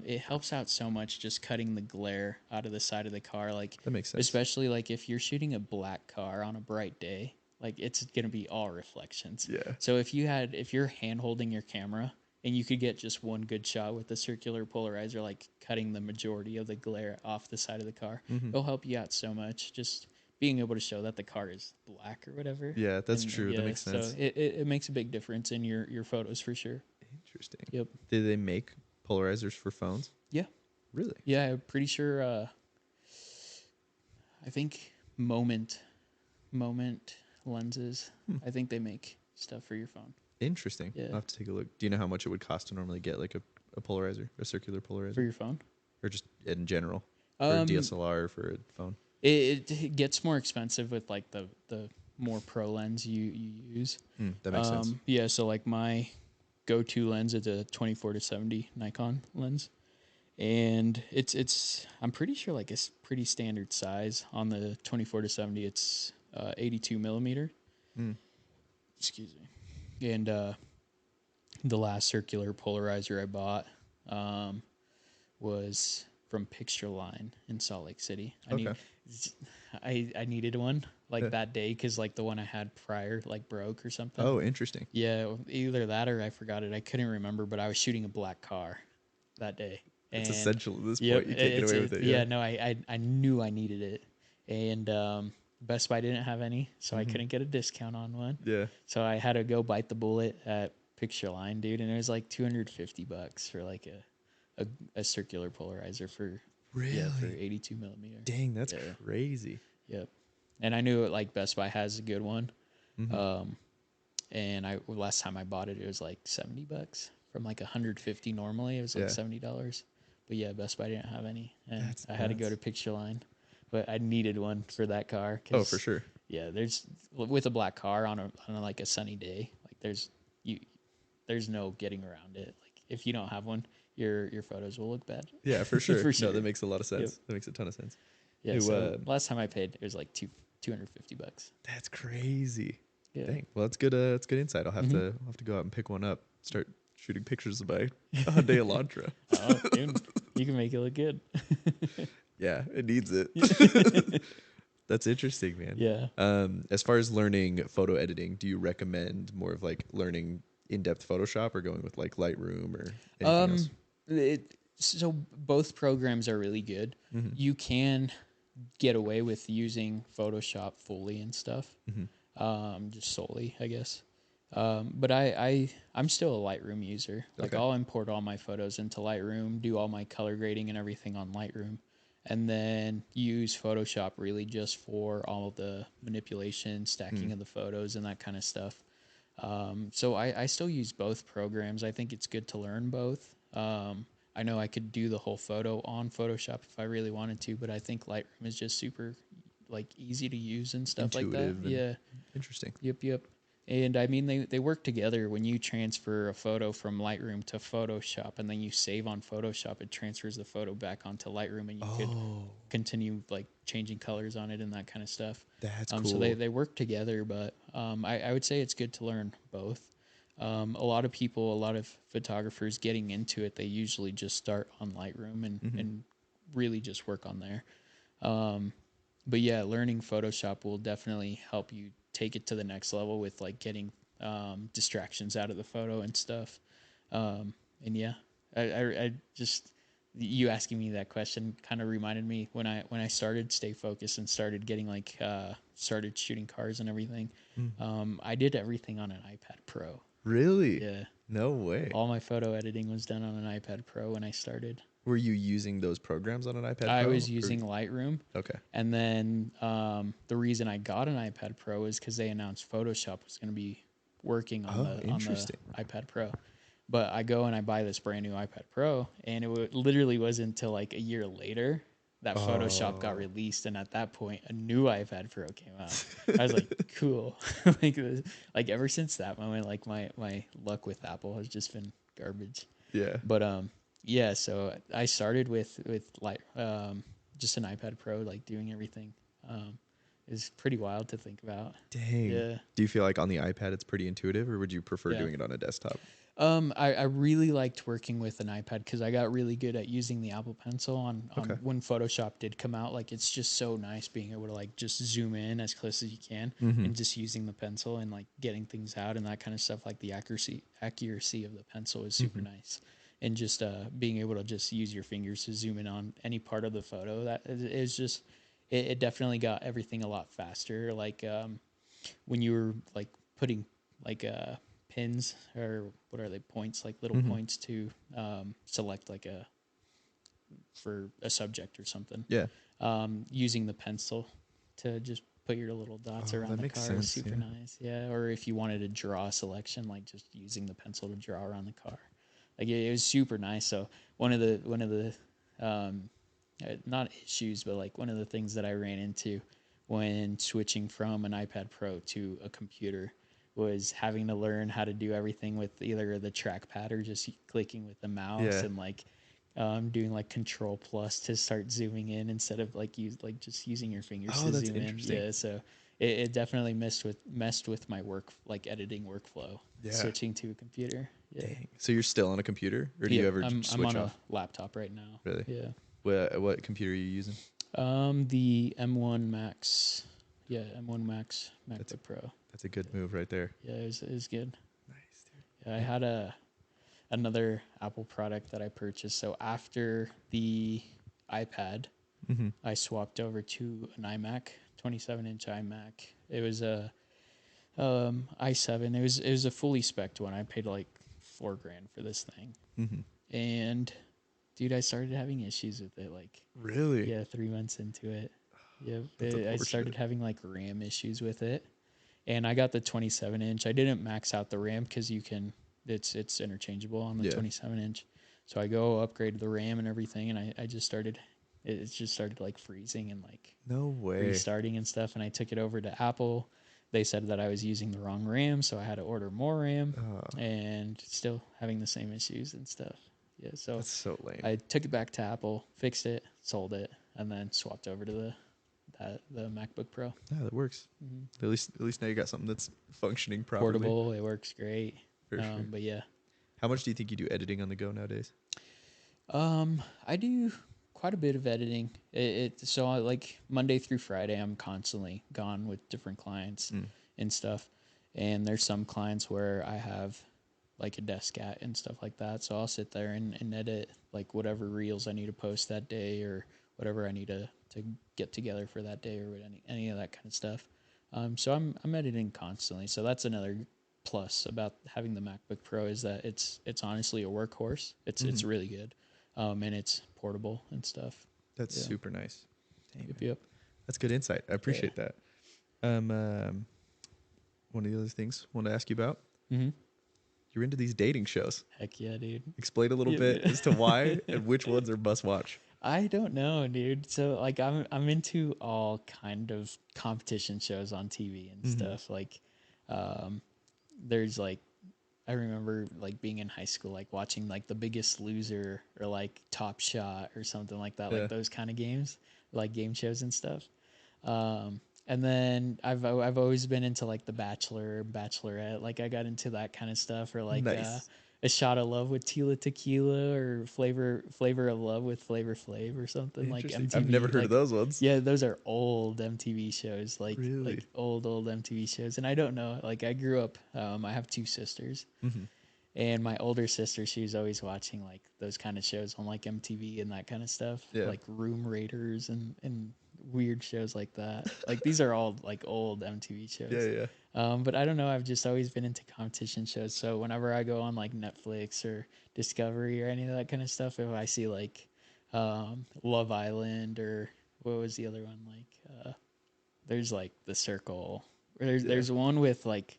it helps out so much just cutting the glare out of the side of the car. Like That makes sense. especially like if you're shooting a black car on a bright day, like it's gonna be all reflections. Yeah. So if you're hand holding your camera and you could get just one good shot with the circular polarizer, like cutting the majority of the glare off the side of the car, it'll help you out so much. Just being able to show that the car is black or whatever. Yeah, that's And, true. That makes sense. So it makes a big difference in your photos for sure. Interesting. Yep. Do they make polarizers for phones? Yeah. Really? Yeah, I'm pretty sure. I think Moment moment lenses. I think they make stuff for your phone. Interesting. Yeah. I'll have to take a look. Do you know how much it would cost to normally get like a polarizer, a circular polarizer, For your phone? or just in general for a Um, DSLR or for a phone? it gets more expensive with like the more pro lens you use. That makes sense. Yeah, so like my go-to lens is a 24-70 Nikon lens, and it's I'm pretty sure like it's pretty standard size on the 24-70. It's 82 millimeter. Excuse me. And the last circular polarizer I bought was from Picture Line in Salt Lake City. Okay. I needed one like Yeah. that day because like the one I had prior like broke or something. Oh, interesting. Yeah, either that or I forgot it. I couldn't remember, but I was shooting a black car that day. It's And essential at this yep, point. You can't get away with it. Yeah. no, I knew I needed it, and Best Buy didn't have any, so I couldn't get a discount on one. Yeah. So I had to go bite the bullet at Picture Line, dude, and it was like $250 for like a circular polarizer for for 82 millimeter. Dang, that's crazy. Yep. And I knew like Best Buy has a good one. And last time I bought it, it was like $70 from like 150 normally. It was like $70. But yeah, Best Buy didn't have any, and I had to go to Picture Line. But I needed one for that car. Oh, for sure. Yeah, there's with a black car on a like a sunny day, like there's no getting around it. Like if you don't have one, your photos will look bad. Yeah, for sure. For sure. No, that makes a lot of sense. Yep. That makes a ton of sense. Yeah. So last time I paid, it was like $250. That's crazy. Yeah. Dang. Well, that's good. It's good insight. I'll have to go out and pick one up. Start shooting pictures of my Hyundai Elantra. Oh, dude, you can make it look good. Yeah, it needs it. That's interesting, man. Yeah. As far as learning photo editing, do you recommend more of like learning in-depth Photoshop or going with like Lightroom or anything else? So both programs are really good. You can get away with using Photoshop fully and stuff, just solely, I guess. But I'm still a Lightroom user. Like I'll import all my photos into Lightroom, do all my color grading and everything on Lightroom, and then use Photoshop really just for all of the manipulation, stacking of the photos and that kind of stuff. So I still use both programs. I think it's good to learn both. I know I could do the whole photo on Photoshop if I really wanted to, but I think Lightroom is just super like easy to use and stuff Intuitive like that. Yeah. Interesting. Yep. And I mean, they work together. When you transfer a photo from Lightroom to Photoshop and then you save on Photoshop, it transfers the photo back onto Lightroom and you could continue like changing colors on it and that kind of stuff. That's cool. So they work together, but I would say it's good to learn both. A lot of people, a lot of photographers getting into it, they usually just start on Lightroom and really just work on there. But yeah, learning Photoshop will definitely help you take it to the next level with like getting distractions out of the photo and stuff. And yeah, I just you asking me that question kind of reminded me when I started Stay Focused and started getting like started shooting cars and everything. I did everything on an iPad Pro. Really? Yeah. No way. All my photo editing was done on an iPad Pro when I started. Were you using those programs on an iPad Pro? I was using Lightroom. Okay. And then the reason I got an iPad Pro is because they announced Photoshop was going to be working on the iPad Pro. But I go and I buy this brand new iPad Pro, and it literally wasn't until like a year later that Photoshop got released, and at that point, a new iPad Pro came out. I was like, cool. like ever since that moment, like my luck with Apple has just been garbage. Yeah. But yeah, so I started with like just an iPad Pro, like doing everything. Is pretty wild to think about. Dang. Yeah. Do you feel like on the iPad it's pretty intuitive, or would you prefer doing it on a desktop? I really liked working with an iPad because I got really good at using the Apple Pencil on when Photoshop did come out. Like it's just so nice being able to like just zoom in as close as you can and just using the pencil and like getting things out and that kind of stuff. Like the accuracy of the pencil is super nice. And just being able to just use your fingers to zoom in on any part of the photo, that is just it definitely got everything a lot faster. Like when you were like putting like pins or what are they, points, like little points to select like for a subject or something. Yeah. Using the pencil to just put your little dots Oh, around that the makes car. sense, Is super yeah. nice. Yeah. Or if you wanted to draw a selection, like just using the pencil to draw around the car. Like it was super nice. So one of the not issues, but like one of the things that I ran into when switching from an iPad Pro to a computer was having to learn how to do everything with either the trackpad or just clicking with the mouse Yeah. and like doing like Control Plus to start zooming in instead of like just using your fingers Oh, to that's zoom in. interesting. Yeah, so it definitely messed with my work like editing workflow Yeah. switching to a computer. Yeah. Dang. So you're still on a computer, or do you Yep, ever I'm switch on a off? laptop right now. Really? Yeah. What computer are you using? The M1 Max. Yeah, M1 Max That's a, MacBook Pro. that's a good move right there. Yeah, it was good. Nice, dude. Yeah, I had another Apple product that I purchased. So after the iPad, Mm-hmm. I swapped over to an iMac, 27-inch iMac. It was a i7. It was a fully spec'd one. I paid like $4,000 for this thing, Mm-hmm. and dude, I started having issues with it. Like, Really? yeah, 3 months into it, yeah, That's I started unfortunate. having like RAM issues with it, and I got the 27-inch. I didn't max out the RAM because you can. It's interchangeable on the Yeah. 27-inch. So I go upgrade the RAM and everything, and I just started. It just started like freezing and like No way. restarting and stuff. And I took it over to Apple. They said that I was using the wrong RAM, so I had to order more RAM, Oh, and still having the same issues and stuff. Yeah, so that's so lame. I took it back to Apple, fixed it, sold it, and then swapped over to the MacBook Pro. Yeah, that works. Mm-hmm. At least now you got something that's functioning properly. Portable, it works great. For sure. But yeah, How much do you think you do editing on the go nowadays? I do quite a bit of editing. So I, like Monday through Friday, I'm constantly gone with different clients Mm. and stuff. And there's some clients where I have like a desk at and stuff like that. So I'll sit there and edit like whatever reels I need to post that day or whatever I need to get together for that day or any of that kind of stuff. So I'm editing constantly. So that's another plus about having the MacBook Pro is that it's honestly a workhorse. It's Mhm. really good, and it's portable and stuff. That's Yeah. super nice. Dang, Yep. man. Yep. That's good insight. I appreciate that. One of the other things I want to ask you about. Mm-hmm. You're into these dating shows. Heck yeah, dude. Explain a little Yeah, bit man. as to why and which ones are must watch. I don't know, dude. So like I'm into all kind of competition shows on TV and Mm-hmm. stuff. Like there's like I remember like being in high school like watching like The Biggest Loser or like Top Shot or something like that, Yeah. like those kind of games, like game shows and stuff. And then I've always been into like The Bachelor, Bachelorette. Like I got into that kind of stuff, or like Nice. A Shot of Love with Tila Tequila, or Flavor of Love with Flavor Flav, or something like Interesting. MTV. I've never heard of like, those ones. yeah, those are old MTV shows, Really? like old MTV shows. And I don't know, like I grew up. I have two sisters, Mm-hmm. and my older sister, she was always watching like those kind of shows on like MTV and that kind of stuff, Yeah. like Room Raiders and weird shows like that. Like these are all like old MTV shows. Yeah, yeah. But I don't know. I've just always been into competition shows. So whenever I go on like Netflix or Discovery or any of that kind of stuff, if I see like Love Island or what was the other one there's like The Circle. Yeah. There's one with like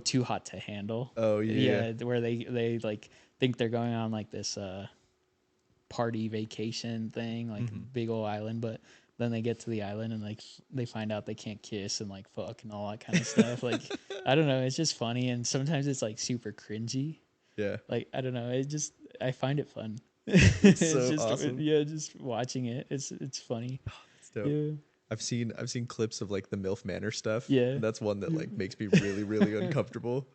Too Hot to Handle. Oh, yeah. Yeah, where they like think they're going on like this party vacation thing, like Mhm. big old island, but then they get to the island and like they find out they can't kiss and like fuck and all that kind of stuff. Like I don't know, it's just funny and sometimes it's like super cringy. Yeah. Like I don't know, I find it fun. It's It's so just awesome. yeah, just watching it. It's funny. It's dope. Yeah. I've seen clips of like the MILF Manor stuff. Yeah. And that's one that like makes me really, really uncomfortable.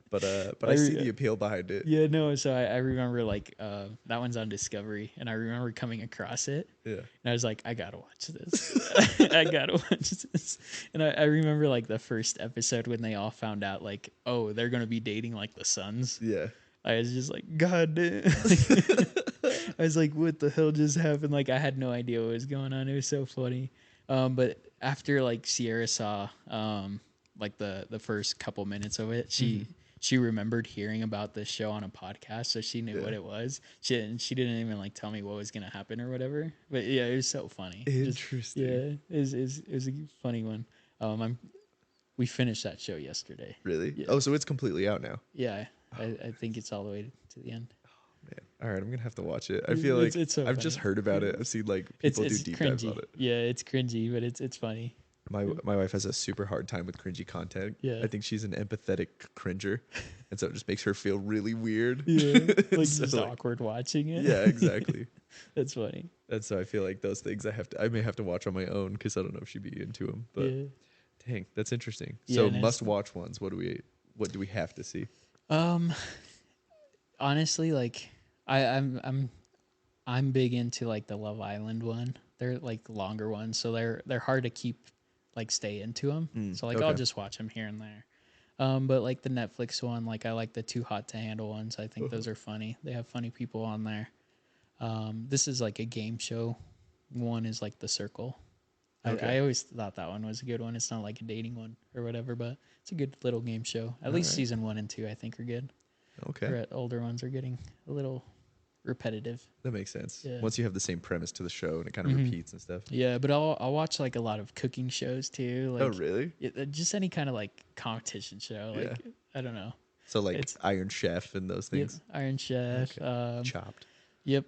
But I see the appeal behind it. Yeah, no. So I remember like that one's on Discovery, and I remember coming across it, Yeah. and I was like, I gotta watch this. I gotta watch this. And I remember like the first episode when they all found out like, oh, they're gonna be dating like the sons. Yeah. I was just like, God damn. I was like, what the hell just happened? Like I had no idea what was going on. It was so funny. But after like Sierra saw like the first couple minutes of it, she she remembered hearing about this show on a podcast, so she knew what it was. She didn't even like tell me what was gonna happen or whatever. But yeah, it was so funny. Interesting. It was a funny one. We finished that show yesterday. Really? Yeah. Oh, so it's completely out now. Yeah, I think it's all the way to the end. Man. All right, I'm gonna have to watch it. I feel like it's so I've funny. just heard about it. I've seen like people do deep dives on it. Yeah, it's cringy, but it's funny. My wife has a super hard time with cringy content. Yeah. I think she's an empathetic cringer, and so it just makes her feel really weird. Yeah, like So, just awkward watching it. Yeah, exactly. That's funny. And so I feel like those things I may have to watch on my own because I don't know if she'd be into them. But Yeah. dang, that's interesting. Yeah, So and must watch ones. What do we have to see? Honestly, like I'm big into like the Love Island one. They're like longer ones, so they're hard to keep like stay into them. So like I'll okay. just watch them here and there. But like the Netflix one, like I like the Too Hot to Handle ones. I think those are funny. They have funny people on there. This is like a game show. One is like The Circle. Okay. I always thought that one was a good one. It's not like a dating one or whatever, but it's a good little game show. At least right. season 1 and 2, I think, are good. Okay. The older ones are getting a little repetitive. That makes sense. Yeah. Once you have the same premise to the show and it kind of repeats and stuff. Yeah, but I'll watch like a lot of cooking shows too. Like, Oh, really? Just any kind of like competition show. Like Yeah. I don't know. So like Iron Chef and those Yep, things. Iron Chef. Okay. Chopped. Yep.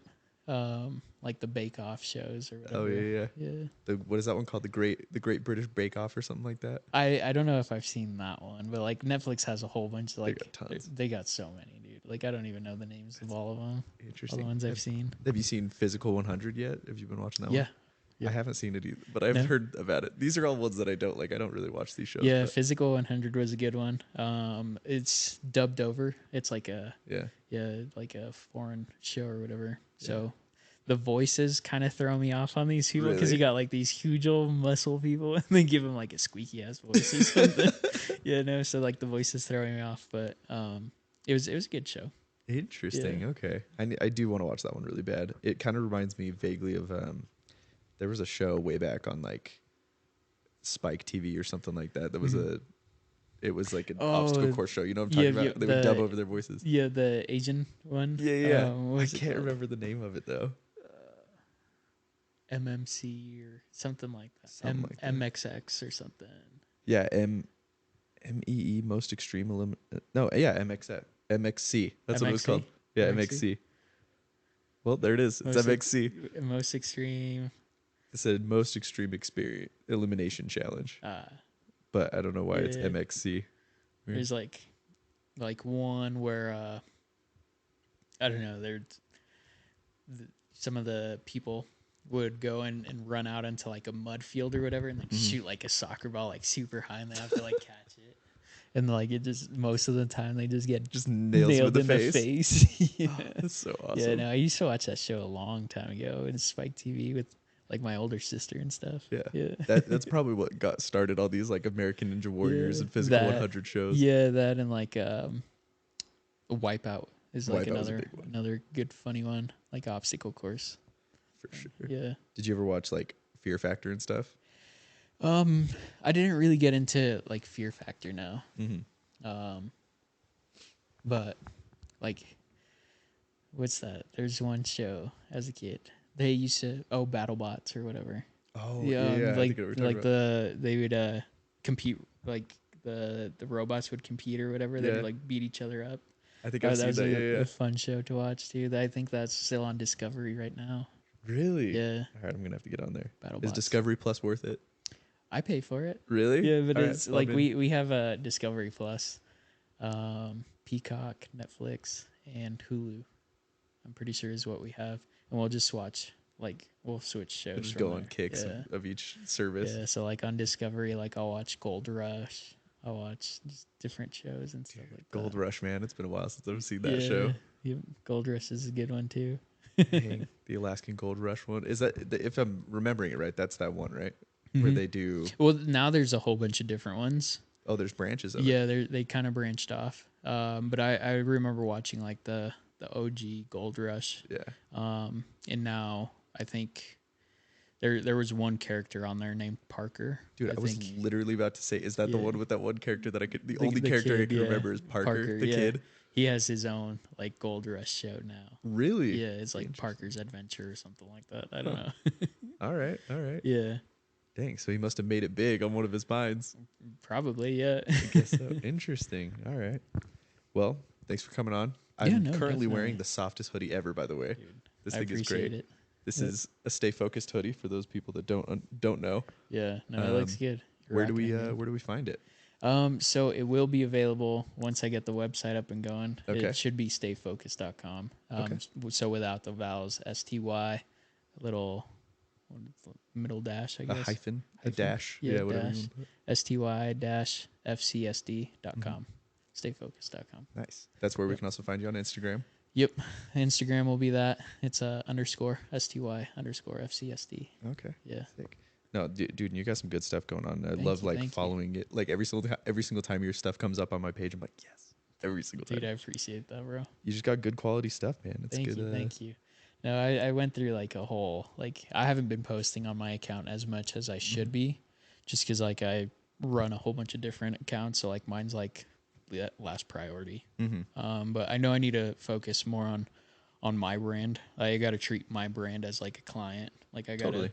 Like the Bake Off shows or whatever. Oh yeah. Yeah. What is that one called? The Great British Bake Off or something like that. I don't know if I've seen that one, but like Netflix has a whole bunch of like got tons. they got so many, dude. Like I don't even know the names of all of them. Interesting. All the ones I've seen. Have you seen Physical 100 yet? Have you been watching that Yeah. one? Yeah. I haven't seen it either, but I've heard about it. These are all ones that I don't like. I don't really watch these shows. Yeah, but Physical 100 was a good one. It's dubbed over. It's like a like a foreign show or whatever. So the voices kind of throw me off on these people because Really? you got like these huge old muscle people and they give them like a squeaky ass voice or something. So like the voices throwing me off, but it was a good show. Interesting. Okay, I do want to watch that one really bad. It kind of reminds me vaguely of there was a show way back on like Spike TV or something like that. That was it was like an obstacle course show. You know what I'm talking about? They would dub over their voices. Yeah, the Asian one. Yeah. I can't remember the name of it though. MMC or something like that. Something like that. MXX or something. Yeah, MEE Most Extreme MXC. That's what it was called. Yeah, MXC. Well, there it is. It's MXC. Most Extreme. It said Most Extreme Experience Elimination Challenge. But I don't know why it's MXC. There's like one where I don't know. Some of the people would go and run out into like a mud field or whatever and like shoot like a soccer ball like super high and they have to like catch it. And like it just most of the time they just get nailed in the face. Yeah. Oh, that's so awesome. Yeah, no, I used to watch that show a long time ago in Spike TV with like my older sister and stuff. Yeah. That's probably what got started all these like American Ninja Warriors and Physical 100 shows. Yeah, that and like Wipeout is like Wipeout was a big one. another good funny one, like obstacle course. For sure. Yeah. Did you ever watch like Fear Factor and stuff? I didn't really get into like Fear Factor now. But like, what's that? There's one show as a kid. They used to BattleBots or whatever. Oh Yeah, I like think I know what we're talking about. they would compete, like the robots would compete or whatever. They would like beat each other up. I think I've seen that. A fun show to watch too. I think that's still on Discovery right now. Really? Yeah. All right, I'm gonna have to get on there. BattleBots. Is Discovery Plus worth it? I pay for it. Really? Yeah, but All it's right, like we have a Discovery Plus, Peacock, Netflix, and Hulu. I'm pretty sure is what we have, and we'll just watch. Like we'll switch shows. Just from go on there. kicks of each service. Yeah, so like on Discovery, like I'll watch Gold Rush. I'll watch just different shows and stuff like Gold that. Rush, man. It's been a while since I've seen that show. Yeah, Gold Rush is a good one too. Dang, the Alaskan Gold Rush one. Is that, if I'm remembering it right, that's that one, right? Where they do... Well, now there's a whole bunch of different ones. Oh, there's branches of it. Yeah, they kind of branched off. But I remember watching like the OG Gold Rush. Yeah. And now I think There was one character on there named Parker. Dude, I was think. literally about to say, is that the Yeah. one with that one character that I could? The only The character I kid, can yeah. remember is Parker, the yeah. kid. He has his own like Gold Rush show now. Really? Yeah, it's like Parker's Adventure or something like that. I don't know. All right. Yeah, Dang, so he must have made it big on one of his minds. probably. Yeah. I guess so. Interesting. All right. Well, thanks for coming on. I'm currently definitely. wearing the softest hoodie ever, by the way. Dude, This I thing is appreciate great. it. This is a Stay Focused hoodie for those people that don't know. Yeah, no, it looks good. Where do we find it? So it will be available once I get the website up and going. Okay. It should be stayfocused.com. Okay. So without the vowels, STY, middle dash, I A guess. hyphen, a dash. Yeah, whatever dash. you want to put. STY-FCSD.com. Stayfocused.com. Nice. That's where we can also find you on Instagram. Yep. Instagram will be that. It's underscore STY underscore FCSD. Okay. Yeah. Sick. No, dude, you got some good stuff going on. I Thank love you, like thank you. following it. Like every single time your stuff comes up on my page, I'm like, yes. Every single time. Dude, I appreciate that, bro. You just got good quality stuff, man. It's Thank good. you. Thank you. No, I went through like a whole, like, I haven't been posting on my account as much as I should be, just because like I run a whole bunch of different accounts. So like mine's like the last priority. But I know I need to focus more on my brand. I got to treat my brand as like a client. Like I got to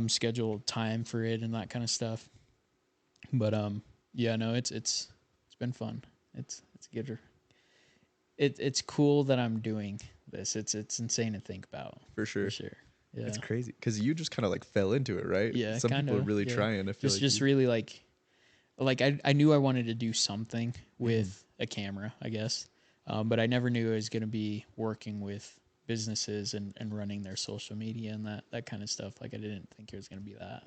schedule time for it and that kind of stuff. But yeah, no, it's been fun. It's good. It's cool that I'm doing this. It's insane to think about. For sure. For sure. Yeah. It's crazy because you just kind of like fell into it, right? Yeah. Some people are really yeah. trying. I feel just really like I knew I wanted to do something with Mm-hmm. a camera, I guess. But I never knew I was going to be working with businesses and running their social media and that kind of stuff. Like I didn't think it was going to be that.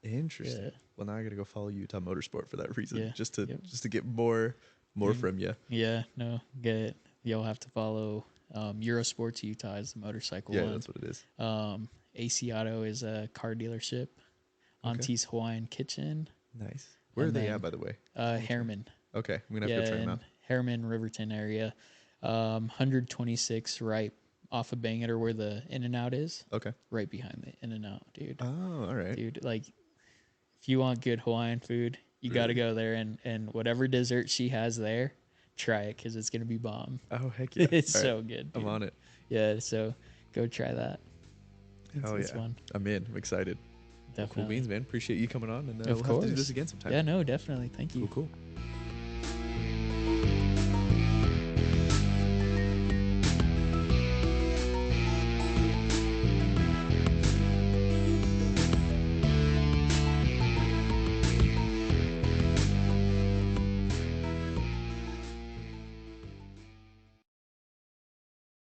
Interesting. Yeah. Well, now I got to go follow Utah Motorsport for that reason, Yeah. just to get more from you. Yeah, no, get it. You'll have to follow Eurosports Utah is the motorcycle Yeah, one. that's what it is. AC Auto is a car dealership. Auntie's Hawaiian Kitchen. Nice. Where are And they then, at, by the way? Harriman. Okay, I'm gonna have to go try them out. Harriman, Riverton area. 126 right off of Bangor where the In-N-Out is. Okay. Right behind the In-N-Out, dude. Oh, all right. Dude, like, if you want good Hawaiian food, you got to go there. And whatever dessert she has there, try it because it's going to be bomb. Oh, heck yeah. It's All so right. good. I'm dude. on it. Yeah, so go try that. It's fun. I'm in. I'm excited. Well, Definitely. cool beans, man. Appreciate you coming on, and Of we'll have to do course. this again sometime. Yeah, no, definitely. Thank you. Cool.